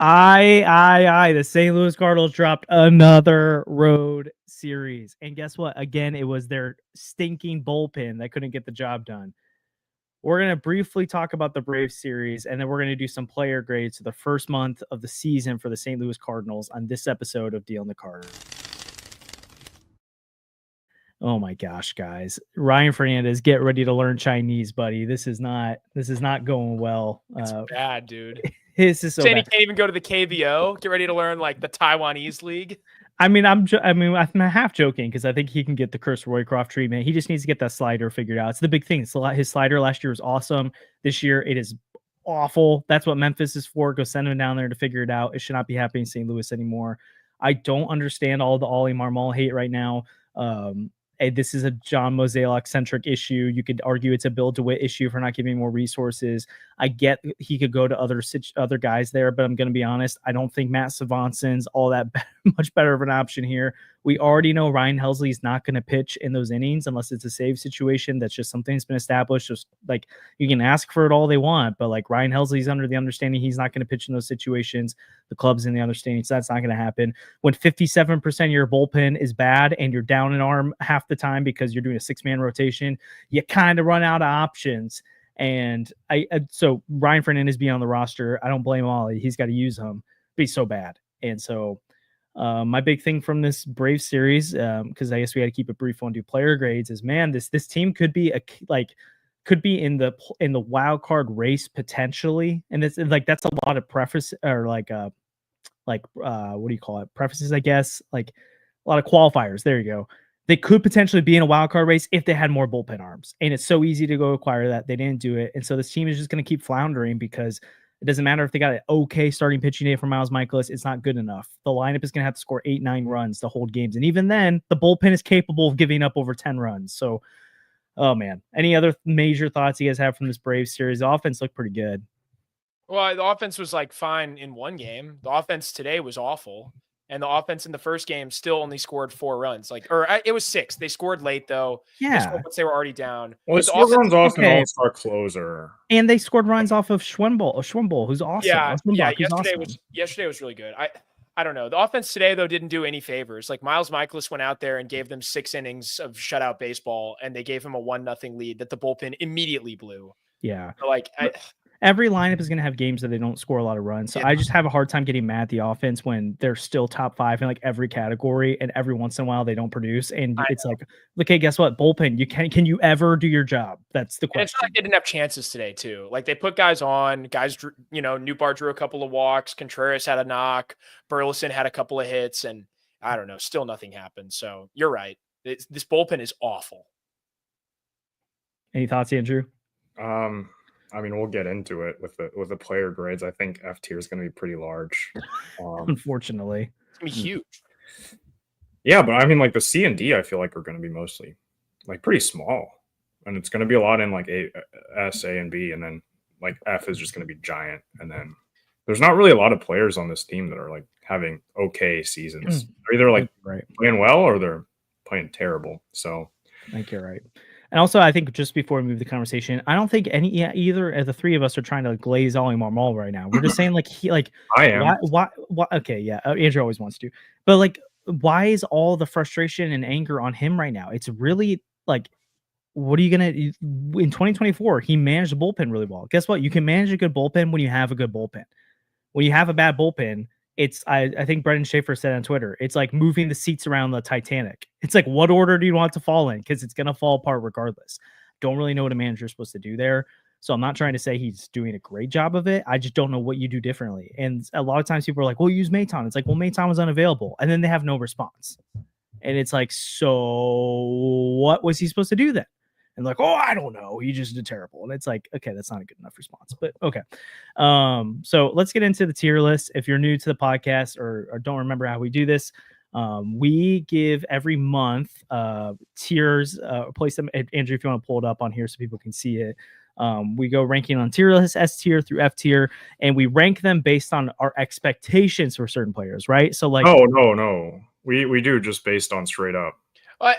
The St. Louis Cardinals dropped another road series. And guess what? Again, it was their stinking bullpen that couldn't get the job done. We're going to briefly talk about the Braves series, and then we're going to do some player grades for the first month of the season for the St. Louis Cardinals on this episode of Deal in the Carter. Oh my gosh, guys. Ryan Fernandez, get ready to learn Chinese, buddy. This is not going well. It's bad, dude. This is so saying bad. He can't even go to the KBO. Get ready to learn like the Taiwanese league. I mean, I'm half joking because I think he can get the Chris Roycroft treatment. He just needs to get that slider figured out. It's the big thing. His slider last year was awesome. This year it is awful. That's what Memphis is for. Go send him down there to figure it out. It should not be happening in St. Louis anymore. I don't understand all the Ollie Marmol hate right now. This is a John Mozeliak-centric issue. You could argue it's a Bill DeWitt issue for not giving more resources. I get he could go to other guys there, but I'm going to be honest. I don't think Matt Savanson's all that much better of an option here. We already know Ryan Helsley's not going to pitch in those innings unless it's a save situation. That's just something that's been established. Just like you can ask for it all they want, but like Ryan Helsley's under the understanding he's not going to pitch in those situations. The club's in the understanding, so that's not going to happen. When 57% of your bullpen is bad and you're down an arm half the time because you're doing a 6-man rotation, you kind of run out of options. And so Ryan Fernandez being on the roster, I don't blame Ollie. He's got to use him, but he's so bad. And so my big thing from this Braves series, because I guess we got to keep it brief on do player grades, is man, this team could be in the wild card race potentially, and it's like that's a lot of preface or what do you call it? Prefaces, I guess, like a lot of qualifiers. There you go. They could potentially be in a wild card race if they had more bullpen arms, and it's so easy to go acquire that. They didn't do it, and so this team is just going to keep floundering because it doesn't matter if they got an okay starting pitching day from Miles Michaelis. It's not good enough. The lineup is going to have to score 8-9 runs to hold games. And even then, the bullpen is capable of giving up over 10 runs. So, oh, man. Any other major thoughts you guys have from this Braves series? The offense looked pretty good. Well, the offense was like fine in one game. The offense today was awful. And the offense in the first game still only scored 4 runs. It was 6. They scored late, though. Yeah. Once they were already down. Well, they scored runs off an all-star closer. And they scored runs off of Schwimble, who's awesome. Yesterday was really good. I don't know. The offense today, though, didn't do any favors. Like, Miles Michaelis went out there and gave them 6 innings of shutout baseball, and they gave him a 1-0 lead that the bullpen immediately blew. Yeah. So, every lineup is going to have games that they don't score a lot of runs. So I just have a hard time getting mad at the offense when they're still top 5 in like every category, and every once in a while they don't produce. And it's like, okay, guess what? Bullpen, can you ever do your job? That's the question. And it's not like they didn't have chances today too. Like they put guys on, Newbar drew a couple of walks, Contreras had a knock, Burleson had a couple of hits, and I don't know, still nothing happened. So you're right. This bullpen is awful. Any thoughts, Andrew? I mean, we'll get into it with the player grades. I think F tier is going to be pretty large. Unfortunately, it's going to be huge. Yeah, but I mean, like the C and D, I feel like are going to be mostly like pretty small, and it's going to be a lot in like S, A, and B, and then like F is just going to be giant. And then there's not really a lot of players on this team that are like having okay seasons. They're either like playing well or they're playing terrible. So I think you're right. And also, I think just before we move the conversation, I don't think either of the three of us are trying to glaze Ollie Marmol right now. We're just saying I am. Why, okay, yeah, Andrew always wants to, but like, why is all the frustration and anger on him right now? It's really like, what are you gonna in 2024? He managed the bullpen really well. Guess what? You can manage a good bullpen when you have a good bullpen. When you have a bad bullpen, it's I think Brendan Schaefer said on Twitter, it's like moving the seats around the Titanic. It's like, what order do you want to fall in? Because it's gonna fall apart regardless. Don't really know what a manager is supposed to do there. So I'm not trying to say he's doing a great job of it. I just don't know what you do differently. And a lot of times people are like, well, use Maton. It's like, well, Maton was unavailable. And then they have no response. And it's like, so what was he supposed to do then? And like, oh, I don't know. He just did terrible. And it's like, okay, that's not a good enough response. But okay. So let's get into the tier list. If you're new to the podcast or don't remember how we do this, we give every month tiers, place them. Andrew, if you want to pull it up on here so people can see it. We go ranking on tier list, S tier through F tier, and we rank them based on our expectations for certain players, right? So like, no. We do just based on straight up.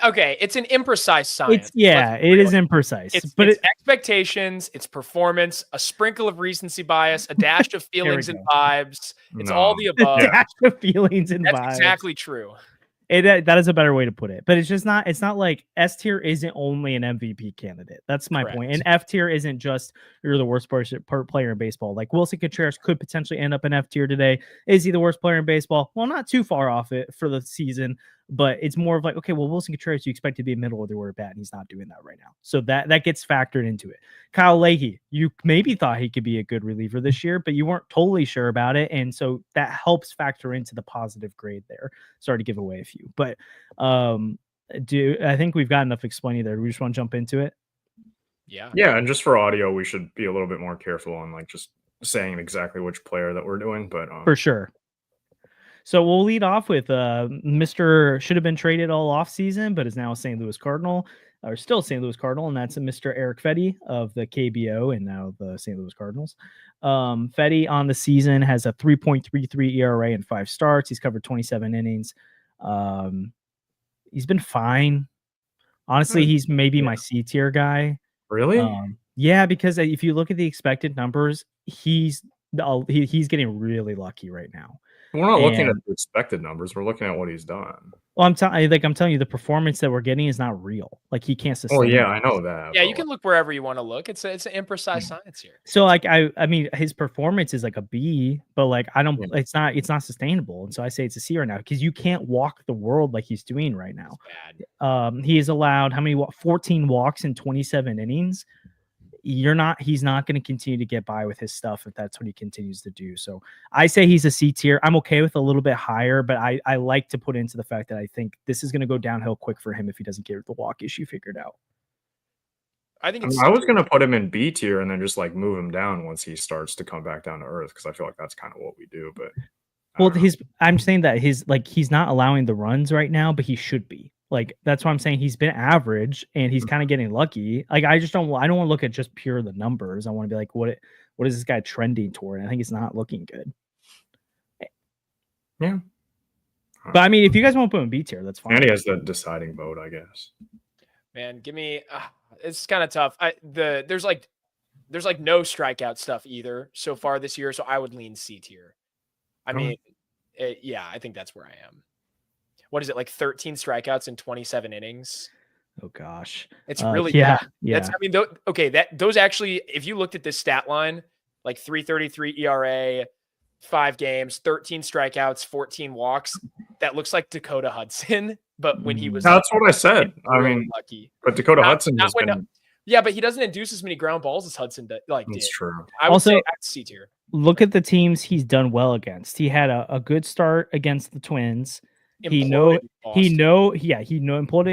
Okay, it's an imprecise science. It is imprecise. It's but expectations, it's performance, a sprinkle of recency bias, a dash of feelings and vibes. It's all the above. dash of feelings and That's vibes. exactly true. That is a better way to put it. But it's just not. It's not like S tier isn't only an MVP candidate. That's my point. And F tier isn't just you're the worst player in baseball. Like Wilson Contreras could potentially end up in F tier today. Is he the worst player in baseball? Well, not too far off it for the season. But it's more of like, okay, well, Wilson Contreras, you expect to be middle of the order bat, and he's not doing that right now. So that gets factored into it. Kyle Leahy, you maybe thought he could be a good reliever this year, but you weren't totally sure about it. And so that helps factor into the positive grade there. Sorry to give away a few. But I think we've got enough explaining there. Do we just want to jump into it? Yeah. Yeah, and just for audio, we should be a little bit more careful on like just saying exactly which player that we're doing. But for sure. So we'll lead off with Mr. should have been traded all off season, but is now a St. Louis Cardinal, or still St. Louis Cardinal, and that's Mr. Eric Fedde of the KBO and now the St. Louis Cardinals. Fedde on the season has a 3.33 ERA and 5 starts. He's covered 27 innings. He's been fine. Honestly, he's maybe my C tier guy. Really? Yeah, because if you look at the expected numbers, he's getting really lucky right now. We're not looking at the expected numbers. We're looking at what he's done. Well, I'm telling you, the performance that we're getting is not real. Like he can't sustain. Oh yeah, I know that. Yeah, you can look wherever you want to look. It's an imprecise science here. So like I mean, his performance is like a B, but like I don't. It's not sustainable, and so I say it's a C right now because you can't walk the world like he's doing right now. He has allowed 14 walks in 27 innings. He's not going to continue to get by with his stuff if that's what he continues to do. So I say he's a C tier. I'm okay with a little bit higher, but I like to put into the fact that I think this is going to go downhill quick for him if he doesn't get the walk issue figured out. I was going to put him in B tier and then just like move him down once he starts to come back down to earth because I feel like that's kind of what we do. But I'm saying that he's not allowing the runs right now, but he should be. Like that's why I'm saying he's been average and he's kind of getting lucky. Like I don't want to look at just pure the numbers. I want to be like, what is this guy trending toward? And I think it's not looking good. Yeah. But I mean, if you guys want to put him in B tier, that's fine. And he has the deciding vote, I guess. Man, give me it's kind of tough. There's like no strikeout stuff either so far this year, so I would lean C tier. I mean, I think that's where I am. What is it, like 13 strikeouts in 27 innings? Oh gosh, it's really yeah. That's those actually, if you looked at this stat line, like 3.33 ERA, 5 games, 13 strikeouts, 14 walks. That looks like Dakota Hudson, but when he was that's what I said. Really I mean, lucky. But Dakota Hudson has been. Yeah, but he doesn't induce as many ground balls as Hudson did. That's true. I would say that's C tier. Look at the teams he's done well against. He had a good start against the Twins. Imploded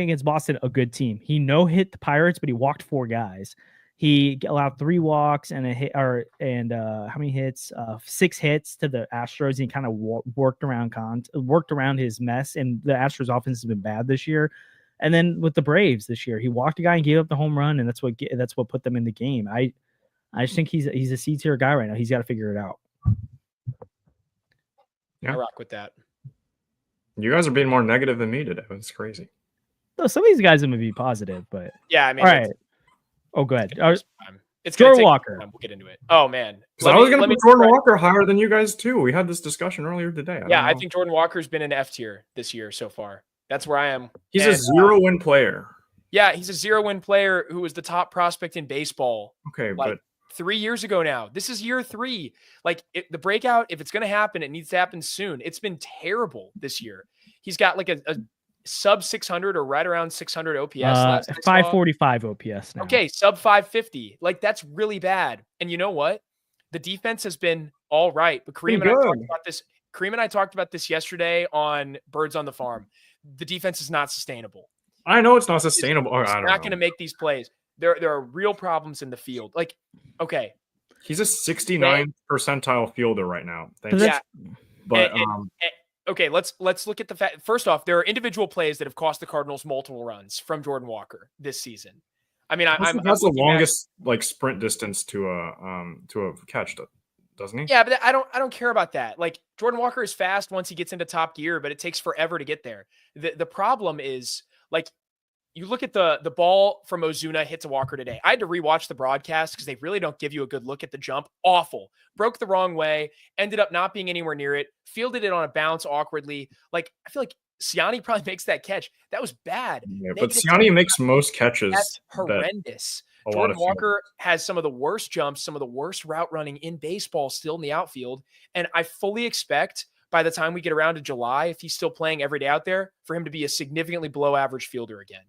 against Boston, a good team. He hit the Pirates, but he walked 4 guys. He allowed 3 walks and a hit, how many hits? 6 hits to the Astros. And he kind of worked around his mess. And the Astros offense has been bad this year. And then with the Braves this year, he walked a guy and gave up the home run, and that's what put them in the game. I just think he's a C tier guy right now. He's got to figure it out. Yeah. I rock with that. You guys are being more negative than me today. It's crazy. No, some of these guys are going to be positive, but yeah, I mean, all right. Oh, go ahead. It's Jordan Walker. We'll get into it. Oh man, I was going to put Jordan Walker higher than you guys too. We had this discussion earlier today. I think Jordan Walker's been an F tier this year so far. That's where I am. He's a 0-win player. Yeah, he's a 0-win player who was the top prospect in baseball. Okay, but 3 years ago now. This is year 3. Like the breakout, if it's going to happen, it needs to happen soon. It's been terrible this year. He's got like a sub 600 or right around 600 OPS. 545 OPS now. Okay, sub 550. Like that's really bad. And you know what? The defense has been all right. But Kareem and I talked about this yesterday on Birds on the Farm. The defense is not sustainable. I know it's not sustainable. It's not going to make these plays. There are real problems in the field. Like, okay. He's a 69th percentile fielder right now. Okay, let's look at the fact. First off, there are individual plays that have cost the Cardinals multiple runs from Jordan Walker this season. I mean, that's the longest sprint distance to a catch, doesn't he? Yeah, but I don't care about that. Like Jordan Walker is fast once he gets into top gear, but it takes forever to get there. The problem is like you look at the ball from Ozuna hit to Walker today. I had to rewatch the broadcast because they really don't give you a good look at the jump. Awful. Broke the wrong way. Ended up not being anywhere near it. Fielded it on a bounce awkwardly. Like, I feel like Siani probably makes that catch. That was bad. Yeah, but Siani makes most catches. That's horrendous. Jordan Walker has some of the worst jumps, some of the worst route running in baseball still in the outfield. And I fully expect by the time we get around to July, if he's still playing every day out there, for him to be a significantly below average fielder again.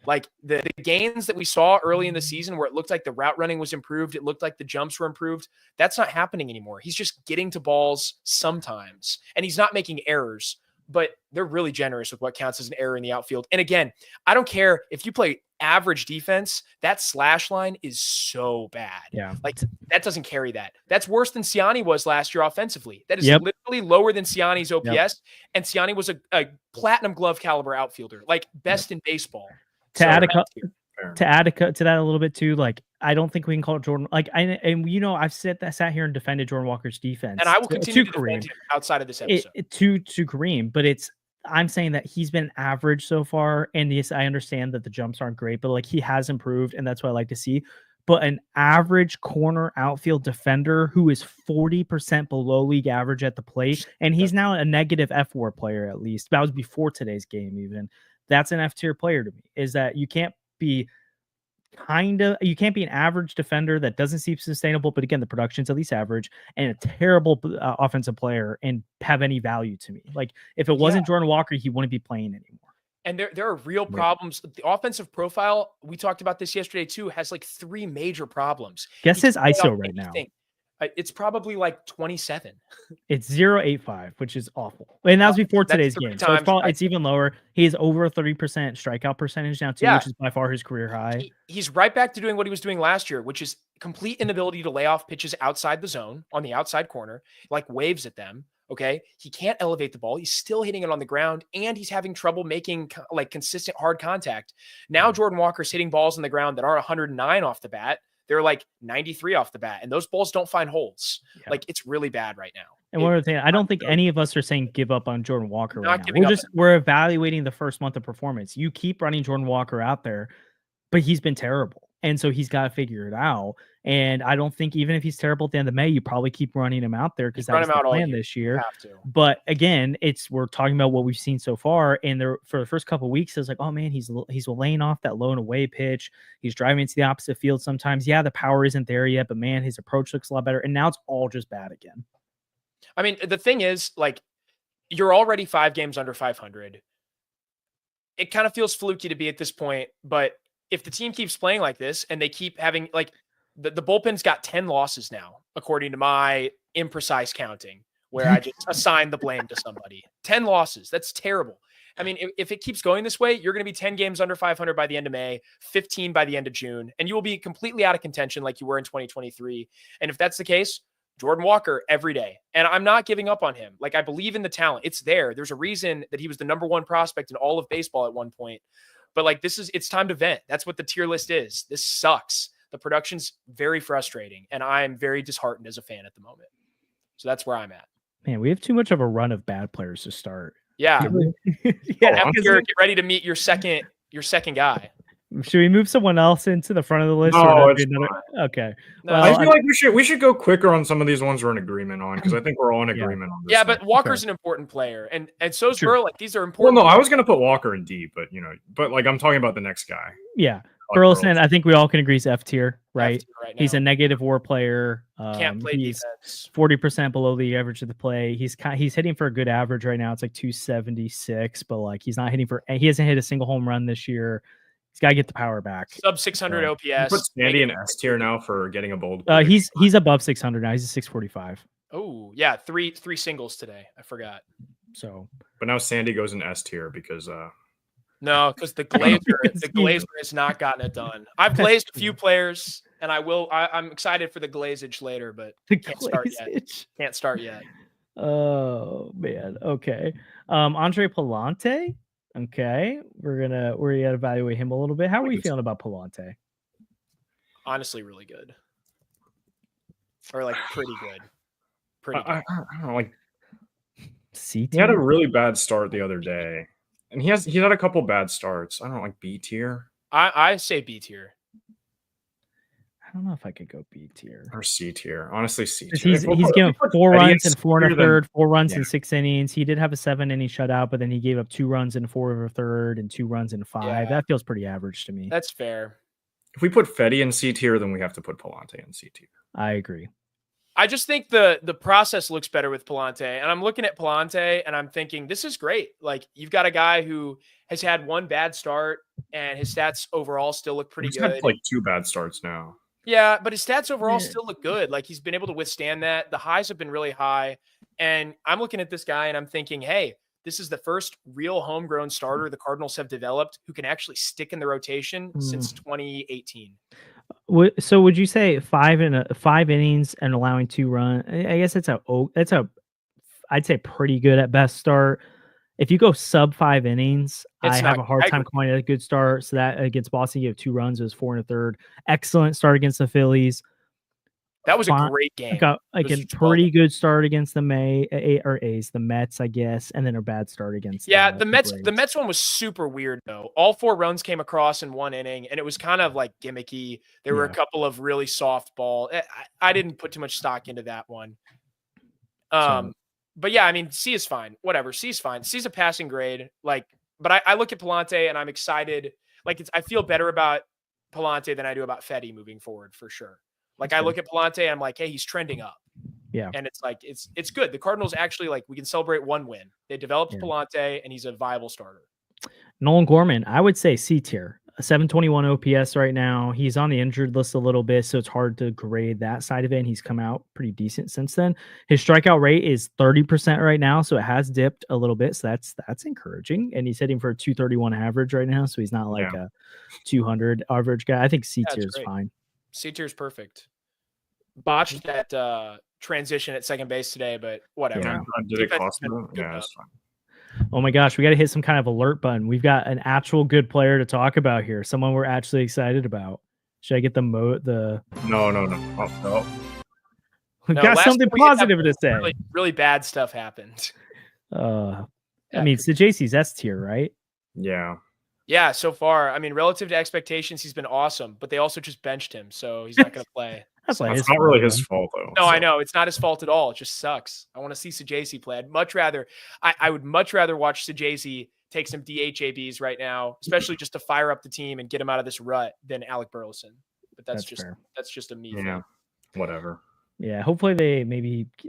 Like the gains that we saw early in the season where it looked like the route running was improved, it looked like the jumps were improved, that's not happening anymore. He's just getting to balls sometimes, and he's not making errors, but they're really generous with what counts as an error in the outfield. And again, I don't care if you play average defense, that slash line is so bad. Yeah. Like that doesn't carry that. That's worse than Siani was last year offensively. That is literally lower than Siani's OPS. And Siani was a platinum glove caliber outfielder, like best in baseball. To add to that a little bit too, like I don't think we can call it Jordan. Like I've sat here and defended Jordan Walker's defense, and I will continue to defend him outside of this episode. To Kareem, but I'm saying that he's been average so far, and yes, I understand that the jumps aren't great, but like he has improved, and that's what I like to see. But an average corner outfield defender who is 40% below league average at the plate, and he's now a negative F4 player at least. That was before today's game even. That's an F-tier player to me, is that you can't be an average defender that doesn't seem sustainable, but again, the production's at least average, and a terrible offensive player and have any value to me. Like if it wasn't Jordan Walker, he wouldn't be playing anymore. And there are real problems. The offensive profile, we talked about this yesterday too, has like 3 major problems. Guess his ISO right now. It's probably like 27. It's 0.85, which is awful. And that was before today's game. So it's even lower. He has over a 30% strikeout percentage now, too, which is by far his career high. He's right back to doing what he was doing last year, which is complete inability to lay off pitches outside the zone on the outside corner, like waves at them. Okay. He can't elevate the ball. He's still hitting it on the ground, and he's having trouble making like consistent hard contact. Now Jordan Walker's hitting balls on the ground that are 109 off the bat. They're like 93 off the bat, and those balls don't find holes. Yeah. Like it's really bad right now. And one other thing, I don't think any of us are saying give up on Jordan Walker right now. We're evaluating the first month of performance. You keep running Jordan Walker out there, but he's been terrible. And so he's got to figure it out. And I don't think even if he's terrible at the end of May, you probably keep running him out there because that's the plan this year. But again, we're talking about what we've seen so far. And for the first couple of weeks, it's like, oh man, he's laying off that low and away pitch. He's driving into the opposite field sometimes. Yeah, the power isn't there yet, but man, his approach looks a lot better. And now it's all just bad again. I mean, the thing is, like, you're already 5 games under 500. It kind of feels fluky to be at this point, but if the team keeps playing like this and they keep having like the bullpen's got 10 losses now, according to my imprecise counting, where I just assign the blame to somebody. 10 losses. That's terrible. I mean, if it keeps going this way, you're going to be 10 games under 500 by the end of May, 15 by the end of June, and you will be completely out of contention like you were in 2023. And if that's the case, Jordan Walker every day. And I'm not giving up on him. Like, I believe in the talent. It's there. There's a reason that he was the #1 prospect in all of baseball at one point. But like, it's time to vent. That's what the tier list is. This sucks. The production's very frustrating, and I'm very disheartened as a fan at the moment. So that's where I'm at. Man, we have too much of a run of bad players to start. Yeah. Get ready to meet your second guy. Should we move someone else into the front of the list? Okay. No, well, I feel like we should go quicker on some of these ones we're in agreement on, because I think we're all in agreement on this. Yeah, but Walker's an important player, and so is Burr. Like, these are important. Well, no, I was gonna put Walker in D, but like I'm talking about the next guy. Yeah. Burleson, I think we all can agree is F tier, right? F-tier right now. He's a negative WAR player. Can't play he's defense. 40% below the average of the play. He's hitting for a good average right now. It's like 276, but like he hasn't hit a single home run this year. He's got to get the power back. Sub 600 OPS. You put Sandy in S tier now for getting a bold. He's above 600 now. He's a 645. Oh yeah, three singles today. I forgot. So, but now Sandy goes in S tier because no, because the Glazer has not gotten it done. I've glazed a few players, and I'm excited for the glazage later, but can't start yet. Oh man. Okay. Andre Palante. Okay. We're gonna evaluate him a little bit. How are we feeling about Palante? Honestly, really good. Or like pretty good. I don't know, like C-tier? he had a really bad start the other day. And he had a couple bad starts. I don't know, like B tier I say B tier. I don't know if I could go B tier. or C tier. Honestly, C 'Cause tier. he's given 4 runs and 4 and a third, 4 runs yeah. in 6 innings. He did have a 7-inning shutout, but then he gave up 2 runs in 4 and a third and 2 runs in 5. Yeah. That feels pretty average to me. That's fair. If we put Fetty in C tier, then we have to put Palante in C tier. I agree. I just think the process looks better with Palante. And I'm looking at Palante and I'm thinking, this is great. Like, you've got a guy who has had 1 bad start and his stats overall still look pretty good. Had like 2 bad starts now. Yeah, but his stats overall still look good. Like, he's been able to withstand that. The highs have been really high. And I'm looking at this guy and I'm thinking, hey, this is the first real homegrown starter the Cardinals have developed who can actually stick in the rotation since 2018. So would you say 5 innings and allowing 2 runs? I guess I'd say pretty good at best start. If you go sub 5 innings, I have a hard time calling it a good start. So that against Boston, you have 2 runs. It was 4 and a third. Excellent start against the Phillies. That was a great game. Like a pretty good start against the the Mets, I guess, and then a bad start against the Mets. The Mets one was super weird though. All 4 runs came across in 1 inning, and it was kind of like gimmicky. There were a couple of really soft ball. I didn't put too much stock into that one. But yeah, I mean, C is fine. Whatever, C is fine. C's a passing grade. Like, but I look at Palante and I'm excited. Like, I feel better about Palante than I do about Fetty moving forward for sure. Like, I look at Palante and I'm like, hey, he's trending up. Yeah. And it's like, it's good. The Cardinals actually, like, we can celebrate 1 win. They developed Palante and he's a viable starter. Nolan Gorman, I would say C tier. A 721 OPS right now. He's on the injured list a little bit, so it's hard to grade that side of it. And he's come out pretty decent since then. His strikeout rate is 30% right now, so it has dipped a little bit. So that's encouraging. And he's hitting for a 231 average right now, so he's not like a 200 average guy. I think C tier is fine. C tier is perfect. Botched that transition at second base today, but whatever. Yeah. Did it cost him? Yeah, it's fine. Oh my gosh, we got to hit some kind of alert button. We've got an actual good player to talk about here. Someone we're actually excited about. Should I get the No. Oh, no. We've got something positive to say. Really, really bad stuff happened. I mean, so JC's S tier, right? Yeah. Yeah, so far. I mean, relative to expectations, he's been awesome, but they also just benched him, so he's not going to play. That's not really his fault, though. No, so. I know. It's not his fault at all. It just sucks. I want to see Sajazi play. I would much rather watch Sajazi take some DHABs right now, especially just to fire up the team and get him out of this rut, than Alec Burleson. But that's just a me thing. Whatever. Yeah, hopefully they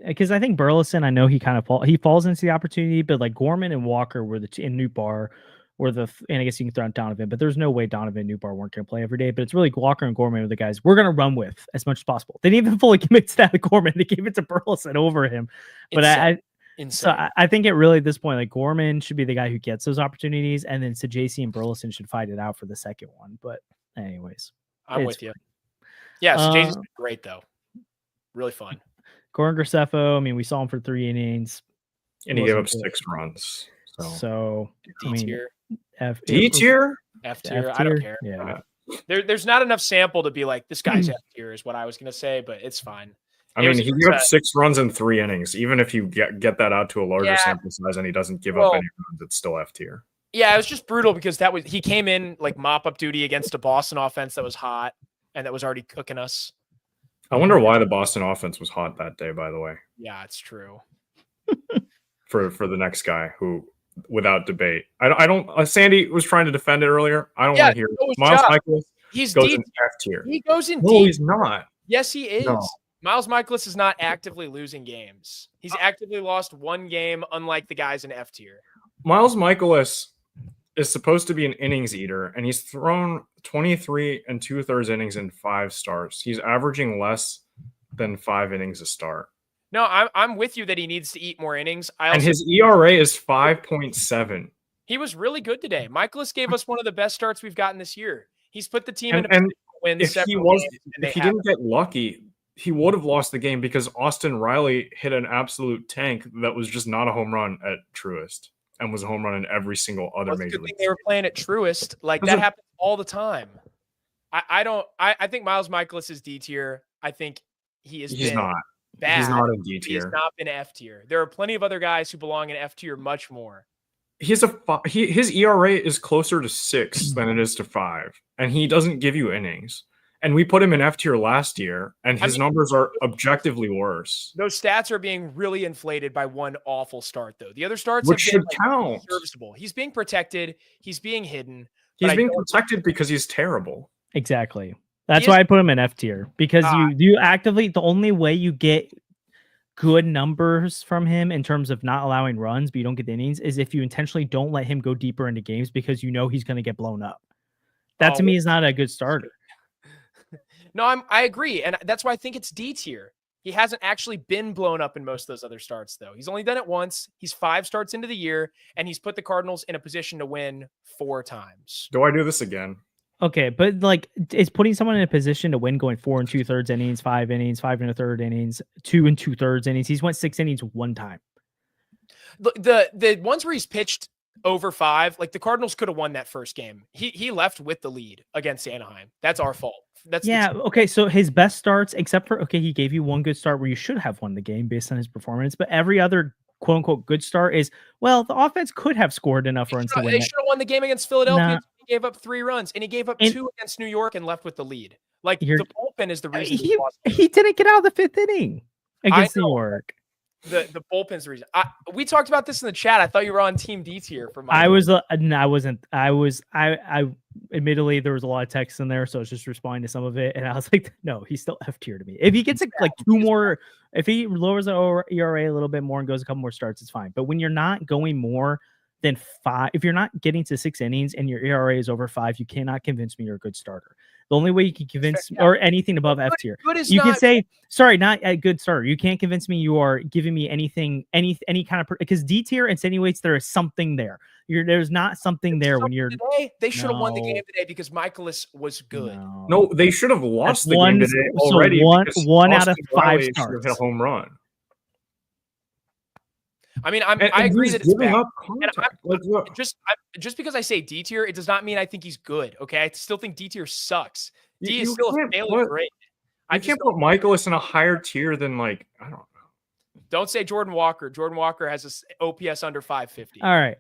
because I think Burleson, I know he kind of falls into the opportunity, but like Gorman and Walker were in Newbar. And I guess you can throw out Donovan, but there's no way Donovan and Newbar weren't going to play every day. But it's really Walker and Gorman are the guys we're going to run with as much as possible. They didn't even fully commit to that Gorman. They gave it to Burleson over him. But I think it really at this point, like Gorman should be the guy who gets those opportunities, and then JC and Burleson should fight it out for the second one. But anyways, I'm with you. Yeah, JC's been great though. Really fun. Corin Graceffo, I mean, we saw him for 3 innings. And he gave up 6 runs. So D tier. D tier? F tier. I don't care. Yeah. There's not enough sample to be like, this guy's F tier is what I was going to say, but it's fine. I mean, he gave up 6 runs in 3 innings. Even if you get that out to a larger sample size and he doesn't give up any runs, it's still F tier. Yeah, it was just brutal because he came in like mop-up duty against a Boston offense that was hot and that was already cooking us. I wonder why the Boston offense was hot that day, by the way. Yeah, it's true. For the next guy who, without debate, I don't. Sandy was trying to defend it earlier. I don't want to hear it. Miles Michaelis goes in F tier. He goes in D. No, he's not. Yes, he is. No. Miles Michaelis is not actively losing games. He's actively lost 1 game, unlike the guys in F tier. Miles Michaelis is supposed to be an innings eater, and he's thrown 23 2/3 innings in 5 starts. He's averaging less than 5 innings a start. No, I'm with you that he needs to eat more innings. And his ERA is 5.7. He was really good today. Michaelis gave us one of the best starts we've gotten this year. He's put the team in a position to win if he didn't get lucky, he would have lost the game because Austin Riley hit an absolute tank that was just not a home run at Truist and was a home run in every single other major league. They were playing at Truist. Like, that happens all the time. I think Miles Michaelis is D tier. I think he's not. Bad. He's not in D tier. He's not been F tier. There are plenty of other guys who belong in F tier much more. his ERA is closer to 6 than it is to 5, and he doesn't give you innings. And we put him in F tier last year, and his numbers are objectively worse. Those stats are being really inflated by one awful start, though. The other starts which have been should count. serviceable. He's being protected. He's being hidden. He's being protected because he's terrible. Exactly. That's why I put him in F tier, because you actively, the only way you get good numbers from him in terms of not allowing runs, but you don't get the innings, is if you intentionally don't let him go deeper into games because you know he's going to get blown up. That to me is not a good starter. No, I agree. And that's why I think it's D tier. He hasn't actually been blown up in most of those other starts, though. He's only done it once. He's 5 starts into the year, and he's put the Cardinals in a position to win 4 times. Do I do this again? Okay, but like, it's putting someone in a position to win going 4 2/3 innings, 5 innings, 5 1/3 innings, 2 2/3 innings. He's went 6 innings one time. The ones where he's pitched over 5, like the Cardinals could have won that first game. He left with the lead against Anaheim. That's our fault. That's okay. So his best starts, except for he gave you one good start where you should have won the game based on his performance, but every other quote unquote good start is, well, the offense could have scored enough runs to win. They should have won the game against Philadelphia. He gave up 3 runs, and he gave up 2 against New York and left with the lead. Like, the bullpen is the reason he didn't get out of the 5th inning against New York. The bullpen's the reason. We talked about this in the chat. I thought you were on Team D tier for my. I wasn't. I admittedly there was a lot of text in there, so I was just responding to some of it, and I was like, no, he's still F tier to me. If he gets like 2 more, if he lowers the ERA a little bit more and goes a couple more starts, it's fine. But when you're not going more than 5, if you're not getting to 6 innings and your ERA is over 5, you cannot convince me you're a good starter. The only way you can convince or anything above F tier, you can say, sorry, not a good starter. You can't convince me you are giving me anything, any kind of, because D tier insinuates there is something there. There's not something there when you're. Today, they should have won the game today because Michaelis was good. No, they should have lost the game today already. So one out of 5 starts. Hit a home run. I mean, I agree that it's bad. Just because I say D tier, it does not mean I think he's good. Okay, I still think D tier sucks. D is still a failing grade. I can't put Michaelis in a higher tier than, like, I don't know. Don't say Jordan Walker. Jordan Walker has an OPS under 550. All right,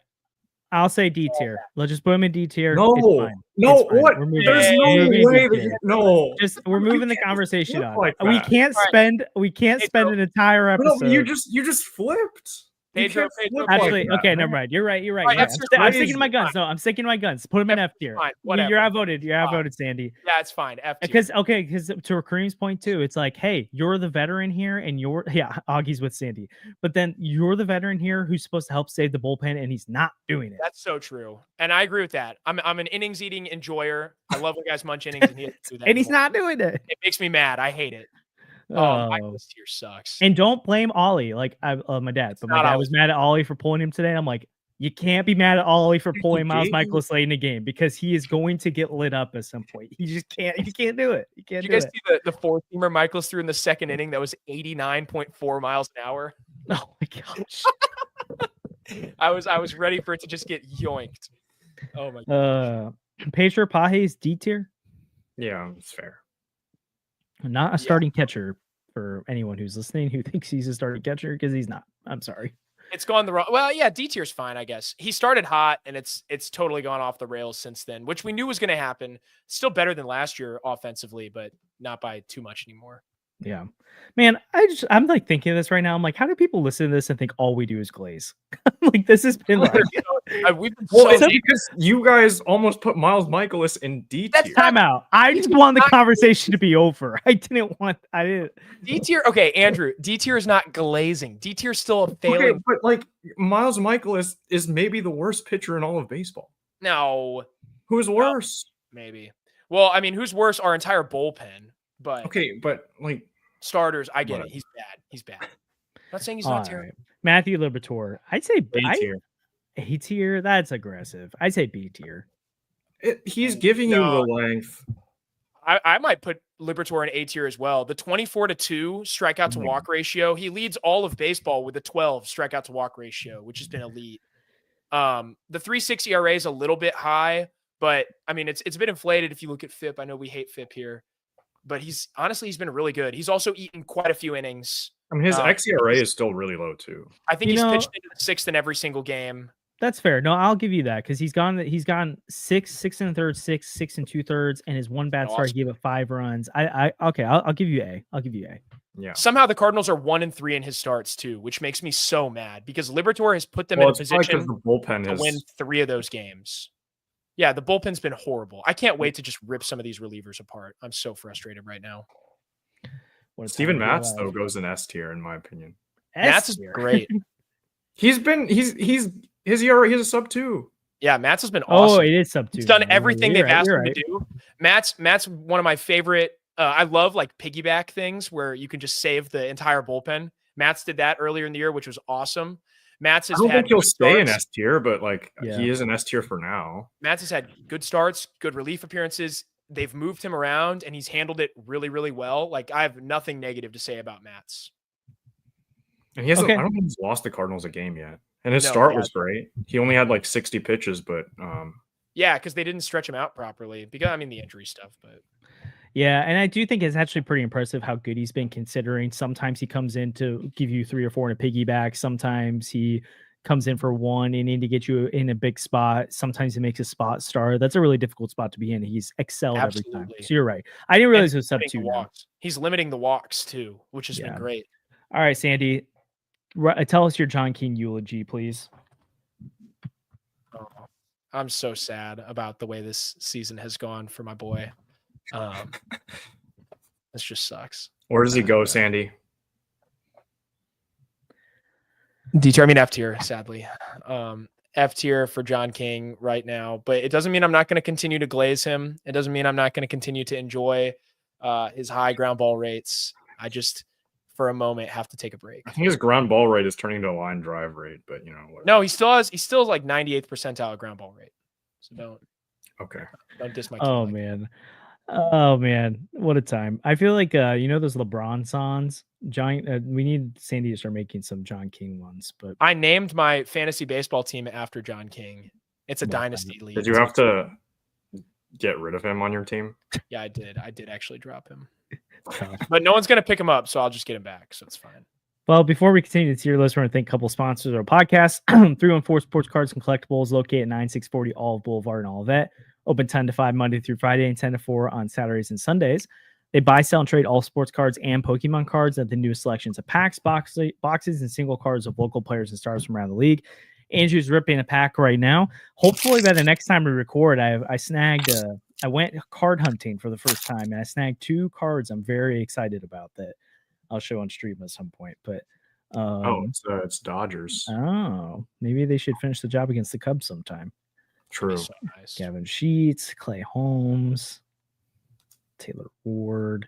I'll say D tier. Let's just put him in D tier. No, what? There's no way. No, we're moving the conversation on. Like, we can't spend an entire episode. No, you just flipped. Pedro, actually, okay, never mind. You're right. I'm sticking to my guns. No, I'm sticking to my guns. Put him in F tier. You're outvoted. You're outvoted, Sandy. Yeah, it's fine. F tier. Because to Kareem's point too, it's like, hey, you're the veteran here, and Augie's with Sandy, but then you're the veteran here who's supposed to help save the bullpen, and he's not doing it. That's so true, and I agree with that. I'm an innings eating enjoyer. I love when guys munch innings, and he doesn't do that. And he's not doing it. It makes me mad. I hate it. Michaelis tier sucks. And don't blame Ollie. Like, I love my dad, but my dad was mad at Ollie for pulling him today. I'm like, you can't be mad at Ollie for pulling Miles Michaelis late in the game because he is going to get lit up at some point. He just can't. You can't do it. You can't. Did you guys see the 4-seamer Michaelis threw in the 2nd inning that was 89.4 miles an hour? Oh my gosh! I was ready for it to just get yoinked. Oh my god. Pedro Page's D tier. Yeah, it's fair. Not a starting catcher for anyone who's listening who thinks he's a starting catcher, because he's not. I'm sorry. It's gone the wrong. Well, yeah, D tier's fine, I guess. He started hot, and it's totally gone off the rails since then, which we knew was going to happen. Still better than last year offensively, but not by too much anymore. Yeah, man, I'm like thinking of this right now. I'm like, how do people listen to this and think all we do is glaze? Like, this has been like, we've been because you guys almost put Miles Michaelis in D tier. Time out. I just want the conversation to be over. I didn't. D tier. Okay, Andrew. D tier is not glazing. D tier is still a failing. Okay, but like, Miles Michaelis is maybe the worst pitcher in all of baseball. No. Who's worse? Maybe. Well, I mean, who's worse? Our entire bullpen. But okay, but like starters, I get it. He's bad. I'm not saying he's not terrible. Right. Matthew Liberatore. I'd say A tier. A tier. That's aggressive. I'd say B tier. He's giving you the length. I might put Liberatore in A tier as well. The 24-2 strikeout to walk ratio. He leads all of baseball with a 12 strikeout to walk ratio, which has been elite. The 3.6 ERA is a little bit high, but I mean, it's been inflated if you look at FIP. I know we hate FIP here, but he's been really good. He's also eaten quite a few innings. I mean, his xERA is still really low too. I think he's pitched into the 6th in every single game. That's fair. No, I'll give you that because he's gone 6 1/3, 6 2/3, and his one bad start Awesome. he gave up 5 runs. Okay, I'll give you A. I'll give you A. Yeah. Somehow the Cardinals are 1-3 in his starts too, which makes me so mad because Liberatore has put them Well, in a it's probably 'cause position the bullpen to win has 3 of those games. Yeah, the bullpen's been horrible. I can't wait to just rip some of these relievers apart. I'm so frustrated right now. What a Steven time to be Matz alive. though goes in S tier in my opinion. Matz is tier. great. He's his ERA, he's a sub 2. Yeah, Matz has been Oh, awesome. it is sub 2. He's done now. everything You're they've asked him right. to do. Matt's one of my favorite. I love like piggyback things where you can just save the entire bullpen. Matt's did that earlier in the year, which was awesome. Matt's I has don't had think he'll good stay in starts. S tier, but like Yeah. he is in S tier for now. Matt's has had good starts, good relief appearances. They've moved him around and he's handled it really, really well. Like I have nothing negative to say about Matt's. And he hasn't. Okay. I don't think he's lost the Cardinals a game yet. And his No, start he was great. He only had like 60 pitches, but Yeah, because they didn't stretch him out properly. Because I mean the injury stuff, but Yeah, and I do think it's actually pretty impressive how good he's been considering. Sometimes he comes in to give you 3 or 4 in a piggyback. Sometimes he comes in for 1 inning to get you in a big spot. Sometimes he makes a spot start. That's a really difficult spot to be in. He's excelled every time. Absolutely. So you're right. I didn't and realize it he's was sub limiting 2 the now. walks. He's limiting the walks too, which has been Yeah. great. All right, Sandy, tell us your John King eulogy, please. Oh, I'm so sad about the way this season has gone for my boy. This just sucks. where does he go, Sandy? D tier, I mean F tier, sadly. F tier for John King right now, but it doesn't mean I'm not going to continue to glaze him. It doesn't mean I'm not going to continue to enjoy his high ground ball rates. I just, for a moment, have to take a break. I think his ground ball rate is turning to a line drive rate, but you know what? No, he still has like 98th percentile ground ball rate. So don't diss my kid. Oh like that. man. Oh man, what a time. I feel like those LeBron songs, giant we need Sandy to start making some John King ones, but I named my fantasy baseball team after John King. It's a Well, dynasty league. Did you have to get rid of him on your team? Yeah, I did. I did actually drop him. tough. But no one's going to pick him up, so I'll just get him back. So it's fine. Well, before we continue the tier list, we're going to thank a couple sponsors of our podcast. 314 Sports Cards and Collectibles, located at 9640 Olive Boulevard in Olivet. Open 10 to 5 Monday through Friday and 10 to 4 on Saturdays and Sundays. They buy, sell, and trade all sports cards and Pokemon cards at the newest selections of packs, boxes, and single cards of local players and stars from around the league. Andrew's ripping a pack right now. Hopefully by the next time we record, I went card hunting for the first time, and I snagged 2 cards I'm very excited about that I'll show on stream at some point. But it's Dodgers. oh, maybe they should finish the job against the Cubs sometime. True. So nice. Gavin Sheets, Clay Holmes, Taylor Ward,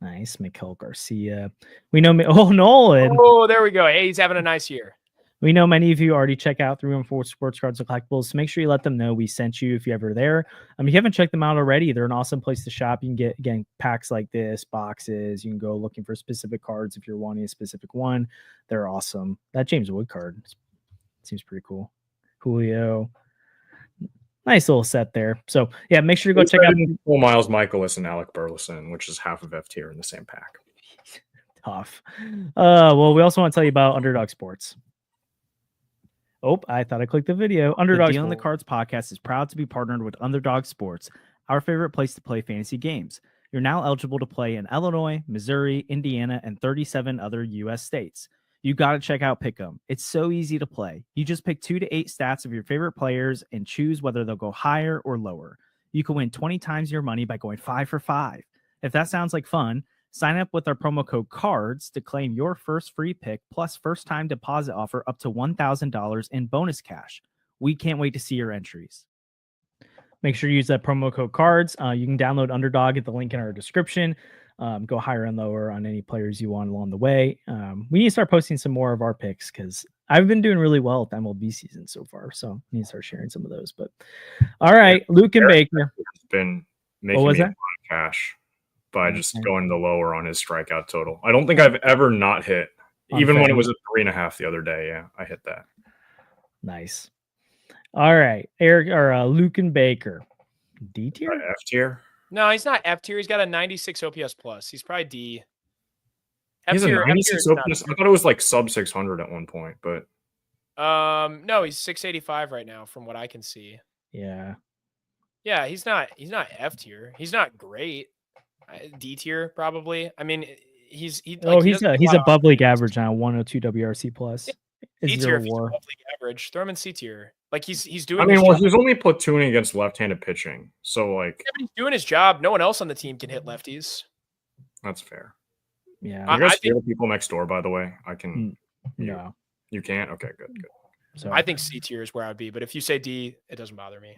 nice, Miguel Garcia. We know Nolan. Oh, there we go. Hey, he's having a nice year. We know many of you already check out 314 Sports Cards and Collectibles, so make sure you let them know we sent you if you're ever there. If you haven't checked them out already, they're an awesome place to shop. You can get, again, packs like this, boxes. You can go looking for specific cards if you're wanting a specific one. They're awesome. That James Wood card seems pretty cool. Julio. Nice little set there. So, yeah, make sure to go check out Miles Michaelis and Alec Burleson, which is half of F tier in the same pack. Tough. Well, we also want to tell you about Underdog Sports. Oh, I thought I clicked the video. Underdog Deal on the Cards podcast is proud to be partnered with Underdog Sports, our favorite place to play fantasy games. You're now eligible to play in Illinois, Missouri, Indiana, and 37 other U.S. states. You got to check out Pick'em. It's so easy to play. You just pick 2 to 8 stats of your favorite players and choose whether they'll go higher or lower. You can win 20 times your money by going 5 for 5. If that sounds like fun, sign up with our promo code CARDS to claim your first free pick plus first time deposit offer up to $1,000 in bonus cash. We can't wait to see your entries. Make sure you use that promo code CARDS. You can download Underdog at the link in our description. Go higher and lower on any players you want along the way. We need to start posting some more of our picks because I've been doing really well with MLB season so far. So we need to start sharing some of those. But all right, Luke and Baker. It's been making What was me a that? lot of cash by just Okay. going the lower on his strikeout total. I don't think I've ever not hit, On even when it FanDuel. was at 3.5 the other day. Yeah, I hit that. Nice. All right, Eric or Luke and Baker. D tier? F tier. No, he's not F tier. He's got a 96 OPS plus. He's probably D. He's a F tier 96 is not- OPS. I thought it was like sub 600 at one point, but No, he's 685 right now, from what I can see. Yeah. Yeah, he's not F tier. He's not great. D tier probably. I mean, he's he's above league average now, 102 WRC plus. C tier if he's above league average. Throw him in C tier. Like he's doing. I mean, his job. he's only platooning against left-handed pitching, so like he's doing his job. No one else on the team can hit lefties. That's fair. Yeah. You guys feel people next door, by the way. I can. No. You can't. Okay, good. So I think C tier is where I'd be, but if you say D, it doesn't bother me.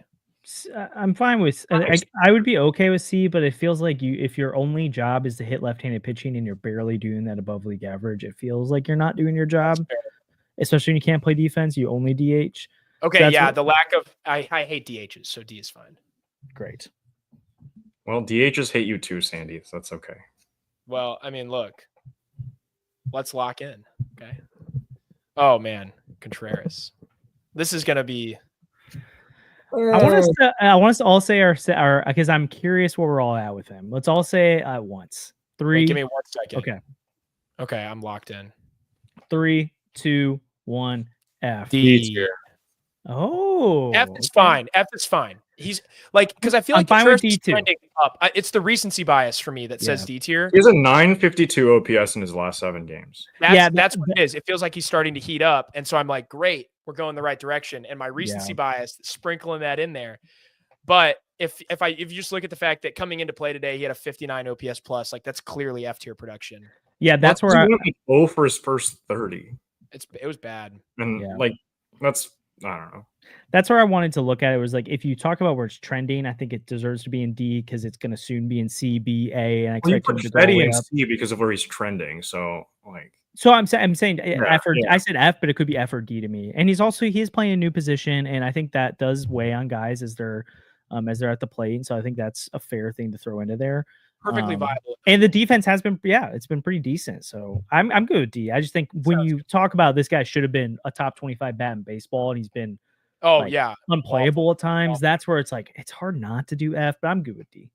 I'm fine with. I would be okay with C, but it feels like if your only job is to hit left-handed pitching and you're barely doing that above league average, it feels like you're not doing your job. Especially when you can't play defense, you only DH. Okay, so the lack of I hate DHs, so D is fine. Great. Well, DHs hate you too, Sandy. So that's okay. Well, I mean, look, let's lock in. Okay. Oh man, Contreras. This is gonna be. I want us to all say our because I'm curious where we're all at with him. Let's all say at once. 3. Wait, give me 1 second. Okay. Okay, I'm locked in. 3, 2, 1. F. D tier. Oh, F is fine. F is fine. He's like, because I feel like Contreras is trending up. It's the recency bias for me that says D tier. He has a 952 OPS in his last 7 games. That's what it is. It feels like he's starting to heat up, and so I'm like, great, we're going the right direction. And my recency bias, sprinkling that in there. But if you just look at the fact that coming into play today, he had a 59 OPS plus, like that's clearly F tier production. Yeah, that's where I go for his first 30. It was bad, and like that's. I don't know. That's where I wanted to look at it. Was like if you talk about where it's trending, I think it deserves to be in D because it's going to soon be in C, B, A, and I expect him to go steady way in up. C because of where he's trending. So like, I'm saying F or I said F, but it could be F or D to me. And he's playing a new position, and I think that does weigh on guys as they're at the plate. And so I think that's a fair thing to throw into there. Perfectly viable. And the defense has been, it's been pretty decent. So I'm good with D. I just think when you talk about this guy should have been a top 25 bat in baseball, and he's been unplayable at times. That's where it's like it's hard not to do F, but I'm good with D.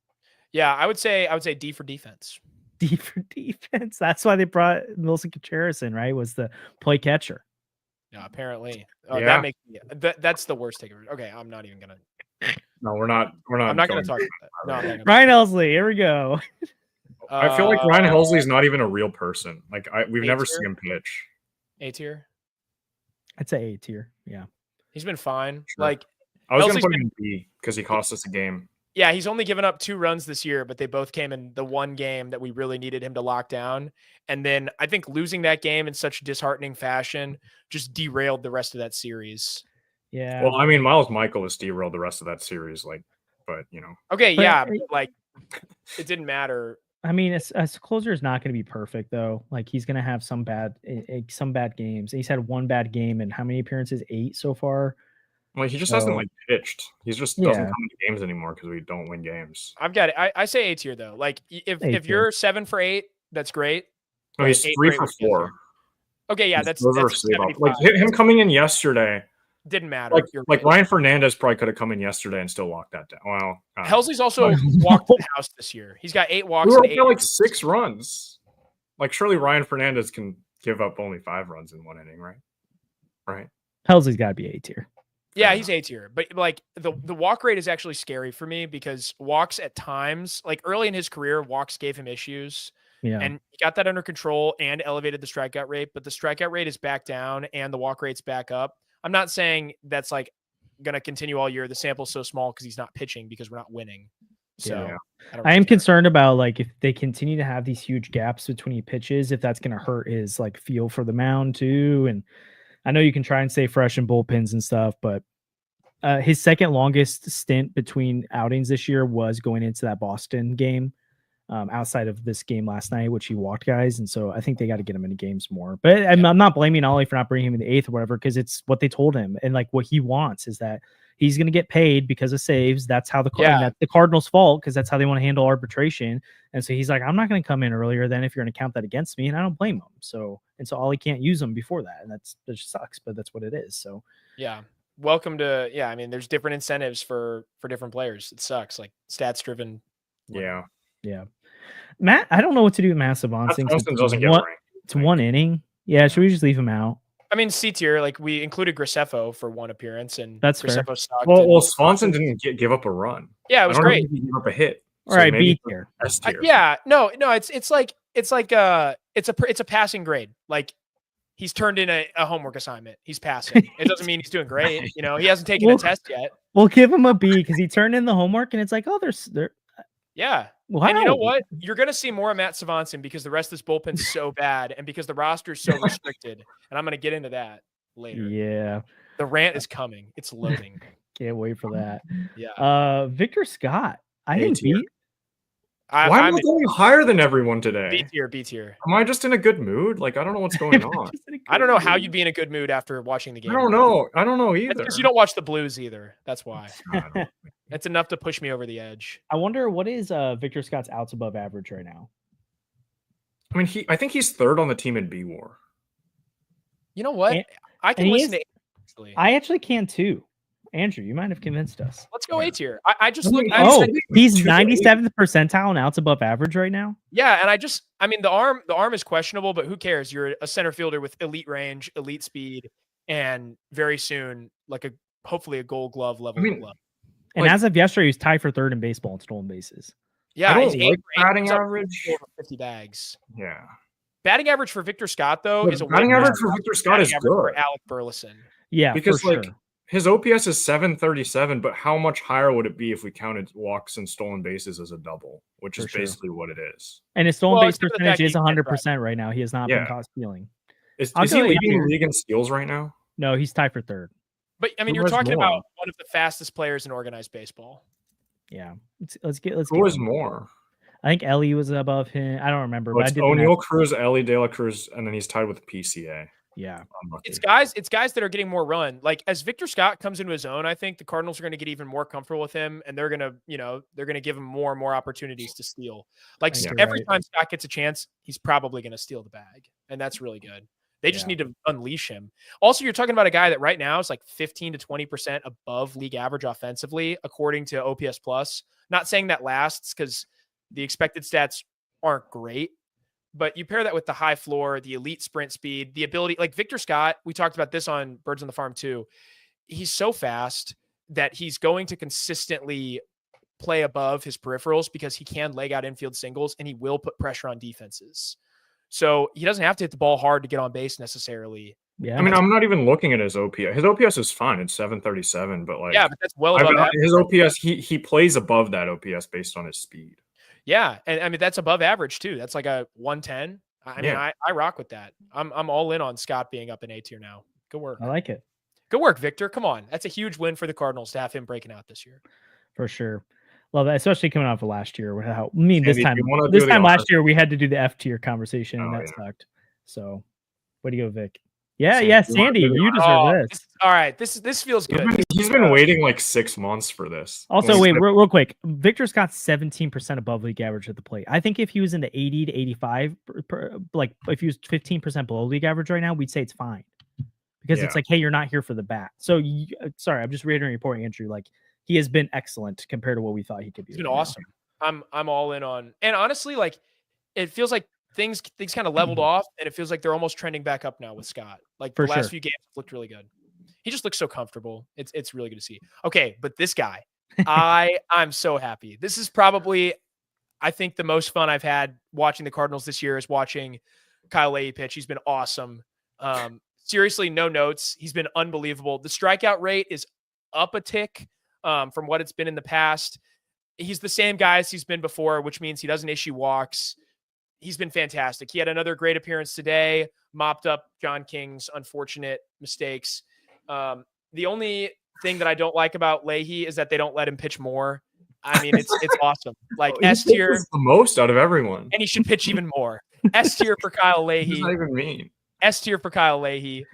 Yeah, I would say D for defense. D for defense. That's why they brought Wilson Contreras in, right? Was the play catcher. Yeah, apparently. That makes me, that's the worst take. Okay, I'm not even gonna. No, we're not. I'm not going to talk about that. No, Ryan Helsley, here we go. I feel like Ryan Helsley's not even a real person. Like we've never seen him pitch. A tier. I'd say A tier. Yeah, he's been fine. Sure. Like I was going to put him in B because he cost us a game. Yeah, he's only given up 2 runs this year, but they both came in the one game that we really needed him to lock down. And then I think losing that game in such disheartening fashion just derailed the rest of that series. Yeah. Well, I mean, Miles Michael has derailed the rest of that series, but you know. Okay, yeah, but like it didn't matter. I mean, a closer is not going to be perfect though. Like he's going to have some bad games. He's had 1 bad game, and how many appearances? 8 so far. Well, he just hasn't pitched. He's just doesn't come to games anymore because we don't win games. I've got it. I say A tier though. Like if you're 7 for 8, that's great. No, he's 3 for 4. Okay, yeah, that's like him coming in yesterday. Didn't matter. Like Ryan Fernandez probably could have come in yesterday and still locked that down. Well, Helsley's also walked the house this year. He's got 8 walks. We were 6 runs. Like surely Ryan Fernandez can give up only 5 runs in 1 inning, right? Right. Helsley's got to be A tier. Yeah, he's A tier, but like the walk rate is actually scary for me because walks at times, like early in his career, walks gave him issues. Yeah. And he got that under control and elevated the strikeout rate, but the strikeout rate is back down and the walk rate's back up. I'm not saying that's like going to continue all year. The sample's so small because he's not pitching because we're not winning. So I am concerned about like if they continue to have these huge gaps between pitches, if that's going to hurt his like feel for the mound too. And I know you can try and stay fresh in bullpens and stuff, but his second longest stint between outings this year was going into that Boston game. Outside of this game last night, which he walked guys. And so I think they got to get him into games more. But I'm not blaming Ollie for not bringing him in the 8th or whatever, because it's what they told him. And like what he wants is that he's going to get paid because of saves. That's how that's the Cardinals' fault because that's how they want to handle arbitration. And so he's like, I'm not going to come in earlier than if you're going to count that against me. And I don't blame him. So Ollie can't use him before that. And that just sucks, but that's what it is. So yeah. Welcome to, I mean, there's different incentives for different players. It sucks. Like stats driven. Yeah. Yeah. Matt, I don't know what to do with Matt Savant. Doesn't get ranked. It's 1 inning. Yeah, should we just leave him out? I mean, C tier. Like we included Graceffo for one appearance, and That's fair. Graceffo sucked. Well, Swanson didn't give up a run. Yeah, it I was don't know great. if he gave up a hit. All right, maybe B tier. S tier. Yeah, no, it's a passing grade. Like he's turned in a homework assignment. He's passing. It doesn't mean he's doing great. You know, he hasn't taken a test yet. We'll give him a B because he turned in the homework, and it's like, oh, they're Yeah. wow. And you know what? You're going to see more of Matt Swanson because the rest of this bullpen's so bad and because the roster is so restricted. And I'm going to get into that later. Yeah. The rant is coming. It's loading. Can't wait for that. Yeah. Victor Scott. I A think tier. B. Why am I going higher than everyone today? B tier. Am I just in a good mood? Like, I don't know what's going on. I don't know how you'd be in a good mood after watching the game. I don't know either. Because you don't watch the Blues either. That's why. I don't- It's enough to push me over the edge. I wonder what is Victor Scott's outs above average right now. I mean, I think he's third on the team in B WAR. You know what? And- I can listen to actually. I actually can too. Andrew, you might have convinced us. Let's go A tier. I just look. Oh, he's 97th percentile and outs above average right now. Yeah, and I mean, the arm is questionable, but who cares? You're a center fielder with elite range, elite speed, and very soon, like hopefully a Gold Glove level glove. And as of yesterday, he was tied for third in baseball in stolen bases. Yeah, I don't he's like eight batting he's up average. over 50 bags. Yeah. Batting average for Victor Scott though Look, is a batting win average now. for Victor Scott is Batting average for good. Alec Burleson. Yeah, Because for like sure. his OPS is 737, but how much higher would it be if we counted walks and stolen bases as a double, which is For sure. basically what it is. And his stolen Well, base it's good that percentage he is can 100% right now. He has not been Yeah. caught stealing. Is I'll he go A leading tier. the league in steals right now? No, he's tied for third. But I mean, Who you're has talking more? about one of the fastest players in organized baseball. Yeah. Let's get Who is him. more? I think Ellie was above him. I don't remember. Well, But I it's did the O'Neill math. Cruz, Ellie De La Cruz, and then he's tied with PCA. Yeah. Unlucky. It's guys that are getting more run. Like as Victor Scott comes into his own, I think the Cardinals are going to get even more comfortable with him, and they're going to give him more and more opportunities to steal. Like I think you're every right. time Scott gets a chance, he's probably going to steal the bag, and that's really good. They just Yeah. need to unleash him. Also, you're talking about a guy that right now is like 15 to 20% above league average offensively, according to OPS Plus. Not saying that lasts because the expected stats aren't great, but you pair that with the high floor, the elite sprint speed, the ability, like Victor Scott, we talked about this on Birds on the Farm too. He's so fast that he's going to consistently play above his peripherals because he can leg out infield singles and he will put pressure on defenses. So he doesn't have to hit the ball hard to get on base necessarily. Yeah. I mean, I'm not even looking at his OPS. His OPS is fine. It's 737, but like, Yeah, but that's well above average. his OPS, he plays above that OPS based on his speed. Yeah, and I mean that's above average too. That's like a 110. I mean, Yeah. I rock with that. I'm all in on Scott being up in A tier now. Good work. I like it. Good work, Victor. Come on. That's a huge win for the Cardinals to have him breaking out this year. For sure. Love that, especially coming off of last year. I mean, Sandy, this time do you wanna do the last honors? year we had to do the F tier conversation, and Oh, that yeah. sucked. So, way to go, Vic. Yeah, Sandy, yeah, do you wanna Sandy, do the you deserve Oh, this. all right. This feels good. He's been waiting like 6 months for this. Also, Well, wait, he's- real quick. Victor Scott's 17% above league average at the plate. I think if he was in the 80 to 85, like if he was 15% below league average right now, we'd say it's fine. Because it's Yeah. like, hey, you're not here for the bat. So, sorry, I'm just reiterating your point, Andrew. Like, he has been excellent compared to what we thought he could be. He's been right now. awesome. I'm all in on. And honestly, like it feels like things kind of leveled off, and it feels like they're almost trending back up now with Scott. Like For the last sure. few games looked really good. He just looks so comfortable. It's really good to see. Okay, but this guy, I'm so happy. This is probably, I think, the most fun I've had watching the Cardinals this year is watching Kyle Leahy pitch. He's been awesome. Seriously, no notes. He's been unbelievable. The strikeout rate is up a tick from what it's been in the past. He's the same guy as he's been before, which means he doesn't issue walks. He's been fantastic. He had another great appearance today, mopped up John King's unfortunate mistakes. The only thing that I don't like about Leahy is that they don't let him pitch more. I mean, it's awesome. Like He S tier, pitches the most out of everyone. and he should pitch even more. S tier for Kyle What does Leahy. that even mean? S tier for Kyle Leahy.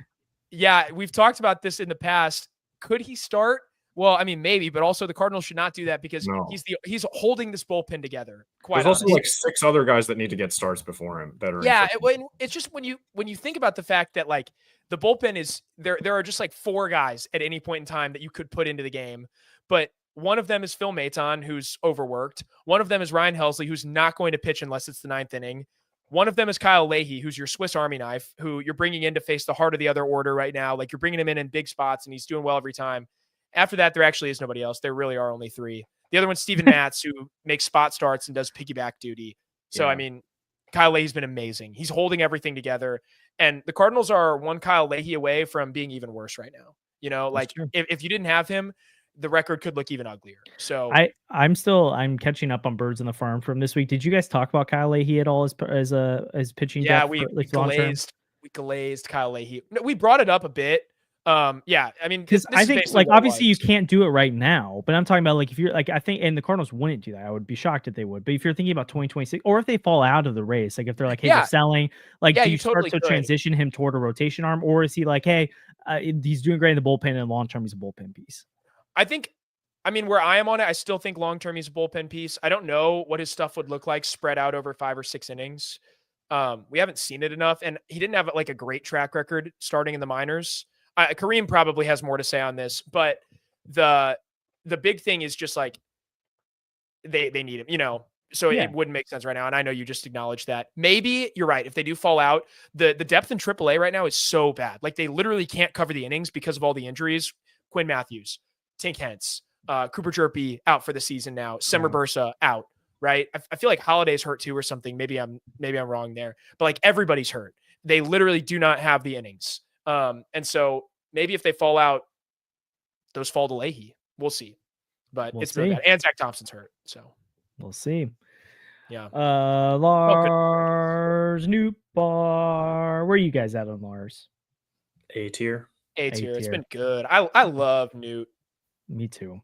Yeah, we've talked about this in the past. Could he start? Well, I mean, maybe, but also the Cardinals should not do that because No. he's holding this bullpen together. Quite There's also honestly. like 6 other guys that need to get starts before him that are Yeah, interesting. it's just when you think about the fact that like the bullpen is there are just like 4 guys at any point in time that you could put into the game, but one of them is Phil Maton, who's overworked. One of them is Ryan Helsley, who's not going to pitch unless it's the 9th inning. One of them is Kyle Leahy, who's your Swiss Army knife, who you're bringing in to face the heart of the other order right now. Like, you're bringing him in big spots, and he's doing well every time. After that, there actually is nobody else. There really are only three. The other one's Steven Matz, who makes spot starts and does piggyback duty. So, I mean, Kyle Leahy's been amazing. He's holding everything together. And the Cardinals are one Kyle Leahy away from being even worse right now. You know, like, if you didn't have him, the record could look even uglier. So I'm catching up on Birds in the Farm from this week. Did you guys talk about Kyle Leahy at all as pitching? Yeah, depth we like glazed Kyle Leahy. No, we brought it up a bit. Yeah, I mean, because I think like obviously you can't do it right now, but I'm talking about like if you're like I think and the Cardinals wouldn't do that. I would be shocked if they would. But if you're thinking about 2026, or if they fall out of the race, like if they're like, hey, we're selling, like do you start to transition him toward a rotation arm, or is he like, hey, he's doing great in the bullpen and long term he's a bullpen piece? I mean, where I am on it, I still think long term he's a bullpen piece. I don't know what his stuff would look like spread out over 5 or 6 innings. We haven't seen it enough, and he didn't have like a great track record starting in the minors. Kareem probably has more to say on this, but the big thing is just like they need him, you know. So it wouldn't make sense right now, and I know you just acknowledged that. Maybe you're right. If they do fall out, the depth in AAA right now is so bad. Like they literally can't cover the innings because of all the injuries. Quinn Matthews, Tink Hence, Cooper Jerpy out for the season now. Semmer Bursa out. Right. I feel like Holiday's hurt too or something. Maybe I'm wrong there, but like everybody's hurt. They literally do not have the innings. And so maybe if they fall out, those fall to Leahy. We'll see. But it's really bad. And Zach Thompson's hurt. So we'll see. Yeah. Lars Newbar. Where are you guys at on Lars? A tier. It's been good. I love Newt. Me too.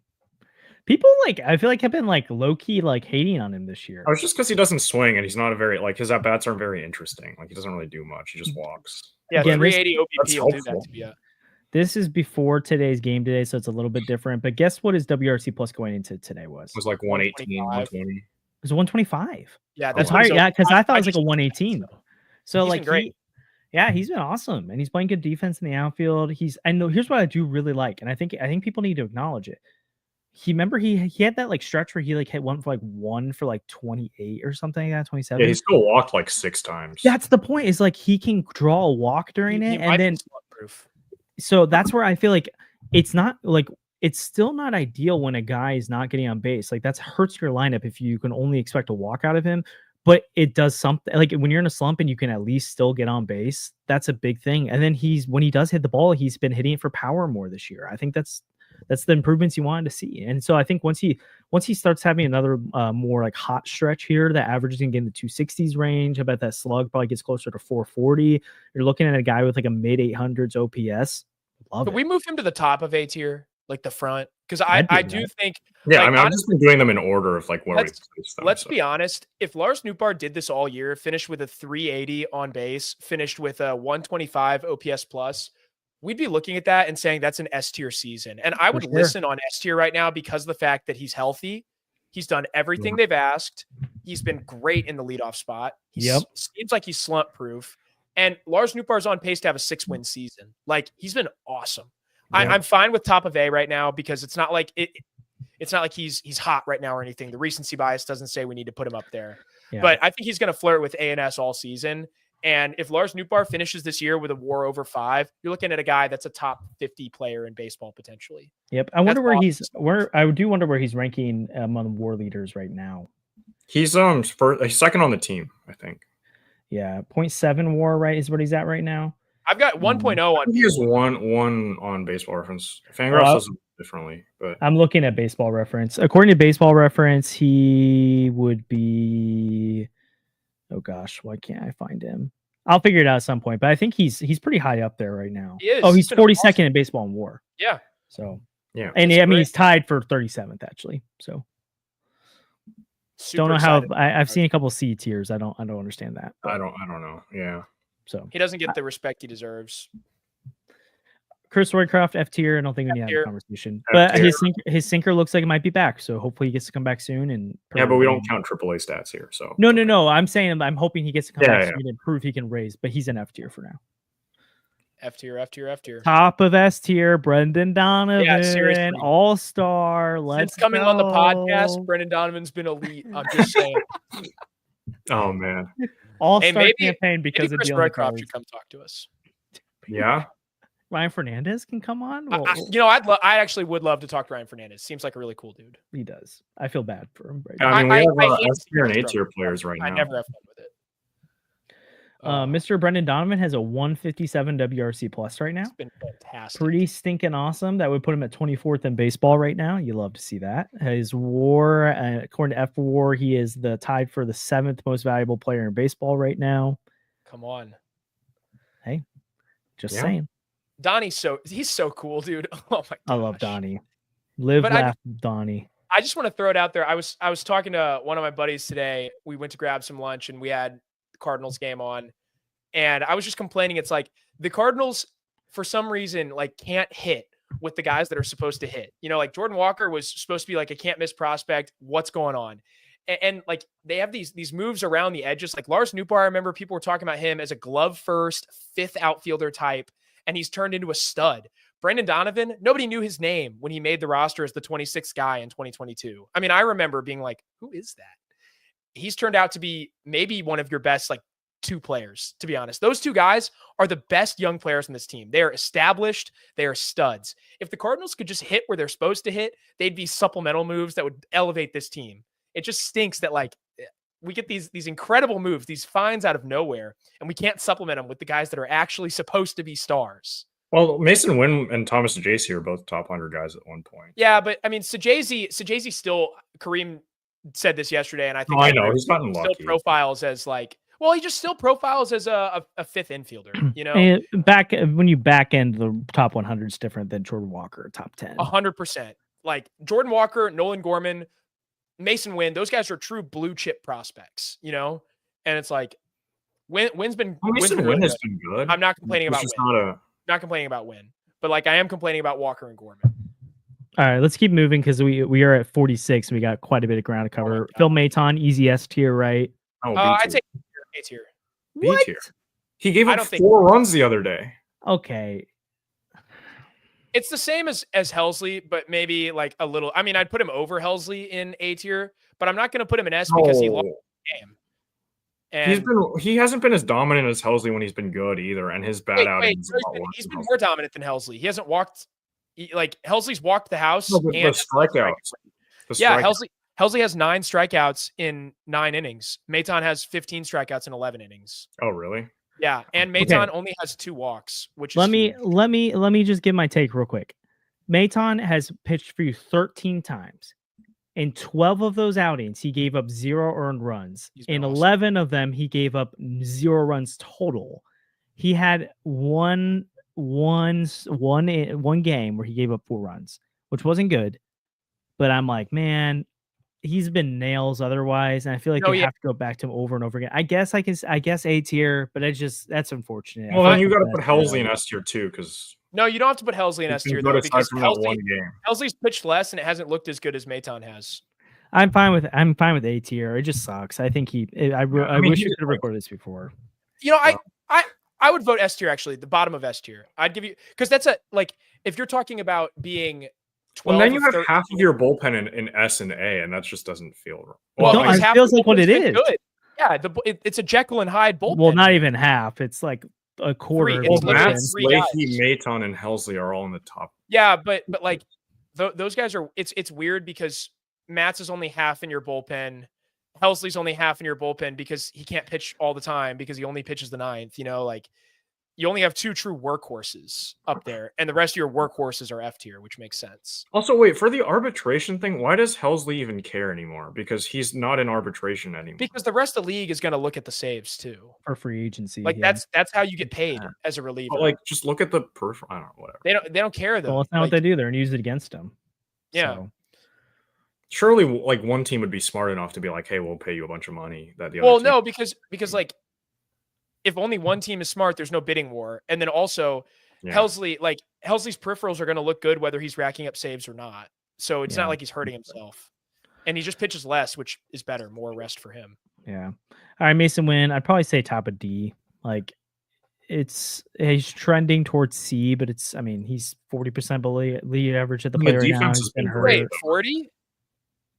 People like I feel like have been like low key like hating on him this year. Oh, it's just because he doesn't swing and he's not a very like his at bats aren't very interesting. Like he doesn't really do much. He just walks. Yeah, again, 380 OBP will do that to you. This is before today's game today, so it's a little bit different. But guess what his WRC plus going into today was? It was like 118, 120. It was 125. Yeah, that's higher. Yeah, because I thought it was like a 118. So like great. He's been awesome, and he's playing good defense in the outfield. I know. Here's what I do really like, and I think people need to acknowledge it. He had that like stretch where he like hit one for like 28 or something like that, 27. Yeah, he still walked like 6 times. That's the point. Is like he can draw a walk during it, and then so that's where I feel like it's not like it's still not ideal when a guy is not getting on base. Like that hurts your lineup if you can only expect a walk out of him. But it does something like when you're in a slump and you can at least still get on base. That's a big thing. And then when he does hit the ball, he's been hitting it for power more this year. I think that's the improvements you wanted to see. And so I think once he starts having another more like hot stretch here, the average is going to get in the 260s range. I bet that slug probably gets closer to 440. You're looking at a guy with like a mid 800s OPS. But we move him to the top of A tier, like the front, because I do think. Yeah, like, I mean, I've just been doing them in order of like where we place them. Let's be honest. If Lars Nootbaar did this all year, finished with a 380 on base, finished with a 125 OPS plus, we'd be looking at that and saying that's an S tier season. And I would listen on S tier right now because of the fact that he's healthy. He's done everything they've asked. He's been great in the leadoff spot. Seems like he's slump proof. And Lars Nootbaar's on pace to have a 6-win season. Like he's been awesome. I'm fine with top of A right now because it's not like it's not like he's hot right now or anything. The recency bias doesn't say we need to put him up there. Yeah. But I think he's going to flirt with A and S all season. And if Lars Nootbaar finishes this year with a WAR over 5, you're looking at a guy that's a top 50 player in baseball potentially. Yep. I wonder I do wonder where he's ranking among WAR leaders right now. He's second on the team, I think. Yeah, 0.7 WAR, right, is what he's at right now. I've got 1.0 on. He has one on Baseball Reference. Fangraphs does it differently, but I'm looking at Baseball Reference. According to Baseball Reference, he would be. Oh gosh, why can't I find him? I'll figure it out at some point, but I think he's pretty high up there right now. He is. Oh, he's 42nd in baseball and WAR. Yeah. So yeah, and I mean he's tied for 37th actually. So don't know how I've seen a couple C tiers. I don't understand that. I don't know. Yeah. So he doesn't get the respect he deserves. Chris Roycroft F tier. I don't think we need to have a conversation, but his sinker looks like it might be back. So hopefully he gets to come back soon. And yeah, but we don't count AAA stats here. So no. I'm saying I'm hoping he gets to come back soon and prove he can raise. But he's an F tier for now. F tier. Top of S tier, Brendan Donovan. Yeah, seriously. All-star. Since coming on the podcast, Brendan Donovan's been elite. I'm just saying. Oh man. All-star maybe- campaign because Maybe of Chris dealing Roycroft cards. should come talk to us. Yeah. Ryan Fernandez can come on. I actually would love to talk to Ryan Fernandez. Seems like a really cool dude. He does. I feel bad for him. Right Yeah, now. I mean, we I have hate to S see tier and him A tier struggle. players right I now. never have fun with it. Mr. Brendan Donovan has a 157 WRC plus right now. It's been fantastic. Pretty stinking awesome. That would put him at 24th in baseball right now. You love to see that. His WAR, according to F WAR, he is the tied for the 7th most valuable player in baseball right now. Come on. Hey, just Yeah. saying. Donnie's he's so cool, dude. Oh my gosh. I love Donnie. Live, But laugh, Donnie. I just want to throw it out there. I was talking to one of my buddies today. We went to grab some lunch and we had the Cardinals game on. And I was just complaining. It's like the Cardinals, for some reason, like can't hit with the guys that are supposed to hit. You know, like Jordan Walker was supposed to be like a can't miss prospect. What's going on? And like they have these moves around the edges. Like Lars Nootbaar, I remember people were talking about him as a glove first, 5th outfielder type, and he's turned into a stud. Brendan Donovan, nobody knew his name when he made the roster as the 26th guy in 2022. I mean, I remember being like, who is that? He's turned out to be maybe one of your best, like, 2 players, to be honest. Those 2 guys are the best young players in this team. They are established. They are studs. If the Cardinals could just hit where they're supposed to hit, they'd be supplemental moves that would elevate this team. It just stinks that like we get these incredible moves, these finds out of nowhere, and we can't supplement them with the guys that are actually supposed to be stars. Well, Mason Wynn and Thomas Jaycee are both top 100 guys at one point. Yeah, but I mean, Sajayzee still, Kareem said this yesterday, and I think I know he's gotten lucky. Still profiles as like, well, he just still profiles as a 5th infielder, you know? And when you back end the top 100 is different than Jordan Walker, top 10. 100%. Like Jordan Walker, Nolan Gorman, Mason Wynn, those guys are true blue chip prospects, you know? And it's like, Wynn's been Mason Wynn has been good. I'm not complaining about Wynn. Not complaining about Wynn, but like I am complaining about Walker and Gorman. All right, let's keep moving because we are at 46 and we got quite a bit of ground to cover. Phil Maton, easy S tier, right? Oh, I'd say A tier. B tier. He gave up 4 runs the other day. Okay. It's the same as Helsley, but maybe like a little. I mean, I'd put him over Helsley in A tier, but I'm not going to put him in S because he lost the game. And he hasn't been as dominant as Helsley when he's been good either, and his bad outings. He's been more dominant than Helsley. He hasn't walked like Helsley's walked the house. No, the strikeouts. Helsley has 9 strikeouts in 9 innings. Maton has 15 strikeouts in 11 innings. Oh, really? Yeah, and Maton only has 2 walks, which is let me just give my take real quick. Maton has pitched for you 13 times. In 12 of those outings, he gave up 0 earned runs. In 11 of them, he gave up 0 runs total. He had one game where he gave up 4 runs, which wasn't good. But I'm like, man, he's been nails otherwise, and I feel like they have to go back to him over and over again. I guess A tier, but that's unfortunate. Well, then you got to put Helsley in S tier too, because no, you don't have to put Helsley in S tier though, because Helsley's pitched less and it hasn't looked as good as Maton has. I'm fine with A tier. It just sucks. I think I wish we could have recorded this before. You know, I would vote S tier actually, the bottom of S tier. I'd give you because that's if you're talking about being 12. Well, then you have half of your bullpen in S and A, and that just doesn't feel right. Well, no, it feels like what it is. Good. Yeah, it's a Jekyll and Hyde bullpen. Well, not even half. It's like a quarter. Well, Matt, Leahy, Maton, and Helsley are all in the top. Yeah, but like those guys are. It's weird because Matt's is only half in your bullpen. Helsley's only half in your bullpen because he can't pitch all the time because he only pitches the 9th. You know, like you only have 2 true workhorses up there, and the rest of your workhorses are F tier, which makes sense. Also, wait, for the arbitration thing, why does Helsley even care anymore? Because he's not in arbitration anymore. Because the rest of the league is going to look at the saves too. For free agency. Like that's how you get paid as a reliever. But like, just look at the I don't know, whatever. They don't care though. Well, that's not what they do. They're going to use it against them. Yeah. So. Surely, like one team would be smart enough to be like, "Hey, we'll pay you a bunch of money." That the other no, because like if only one team is smart, there's no bidding war, and then also Helsley's peripherals are going to look good whether he's racking up saves or not. So it's not like he's hurting himself, and he just pitches less, which is better, more rest for him. Yeah. All right, Mason Wynn. I'd probably say top of D. Like he's trending towards C, but he's 40% below league average at the play right now. Defense has been great. 40.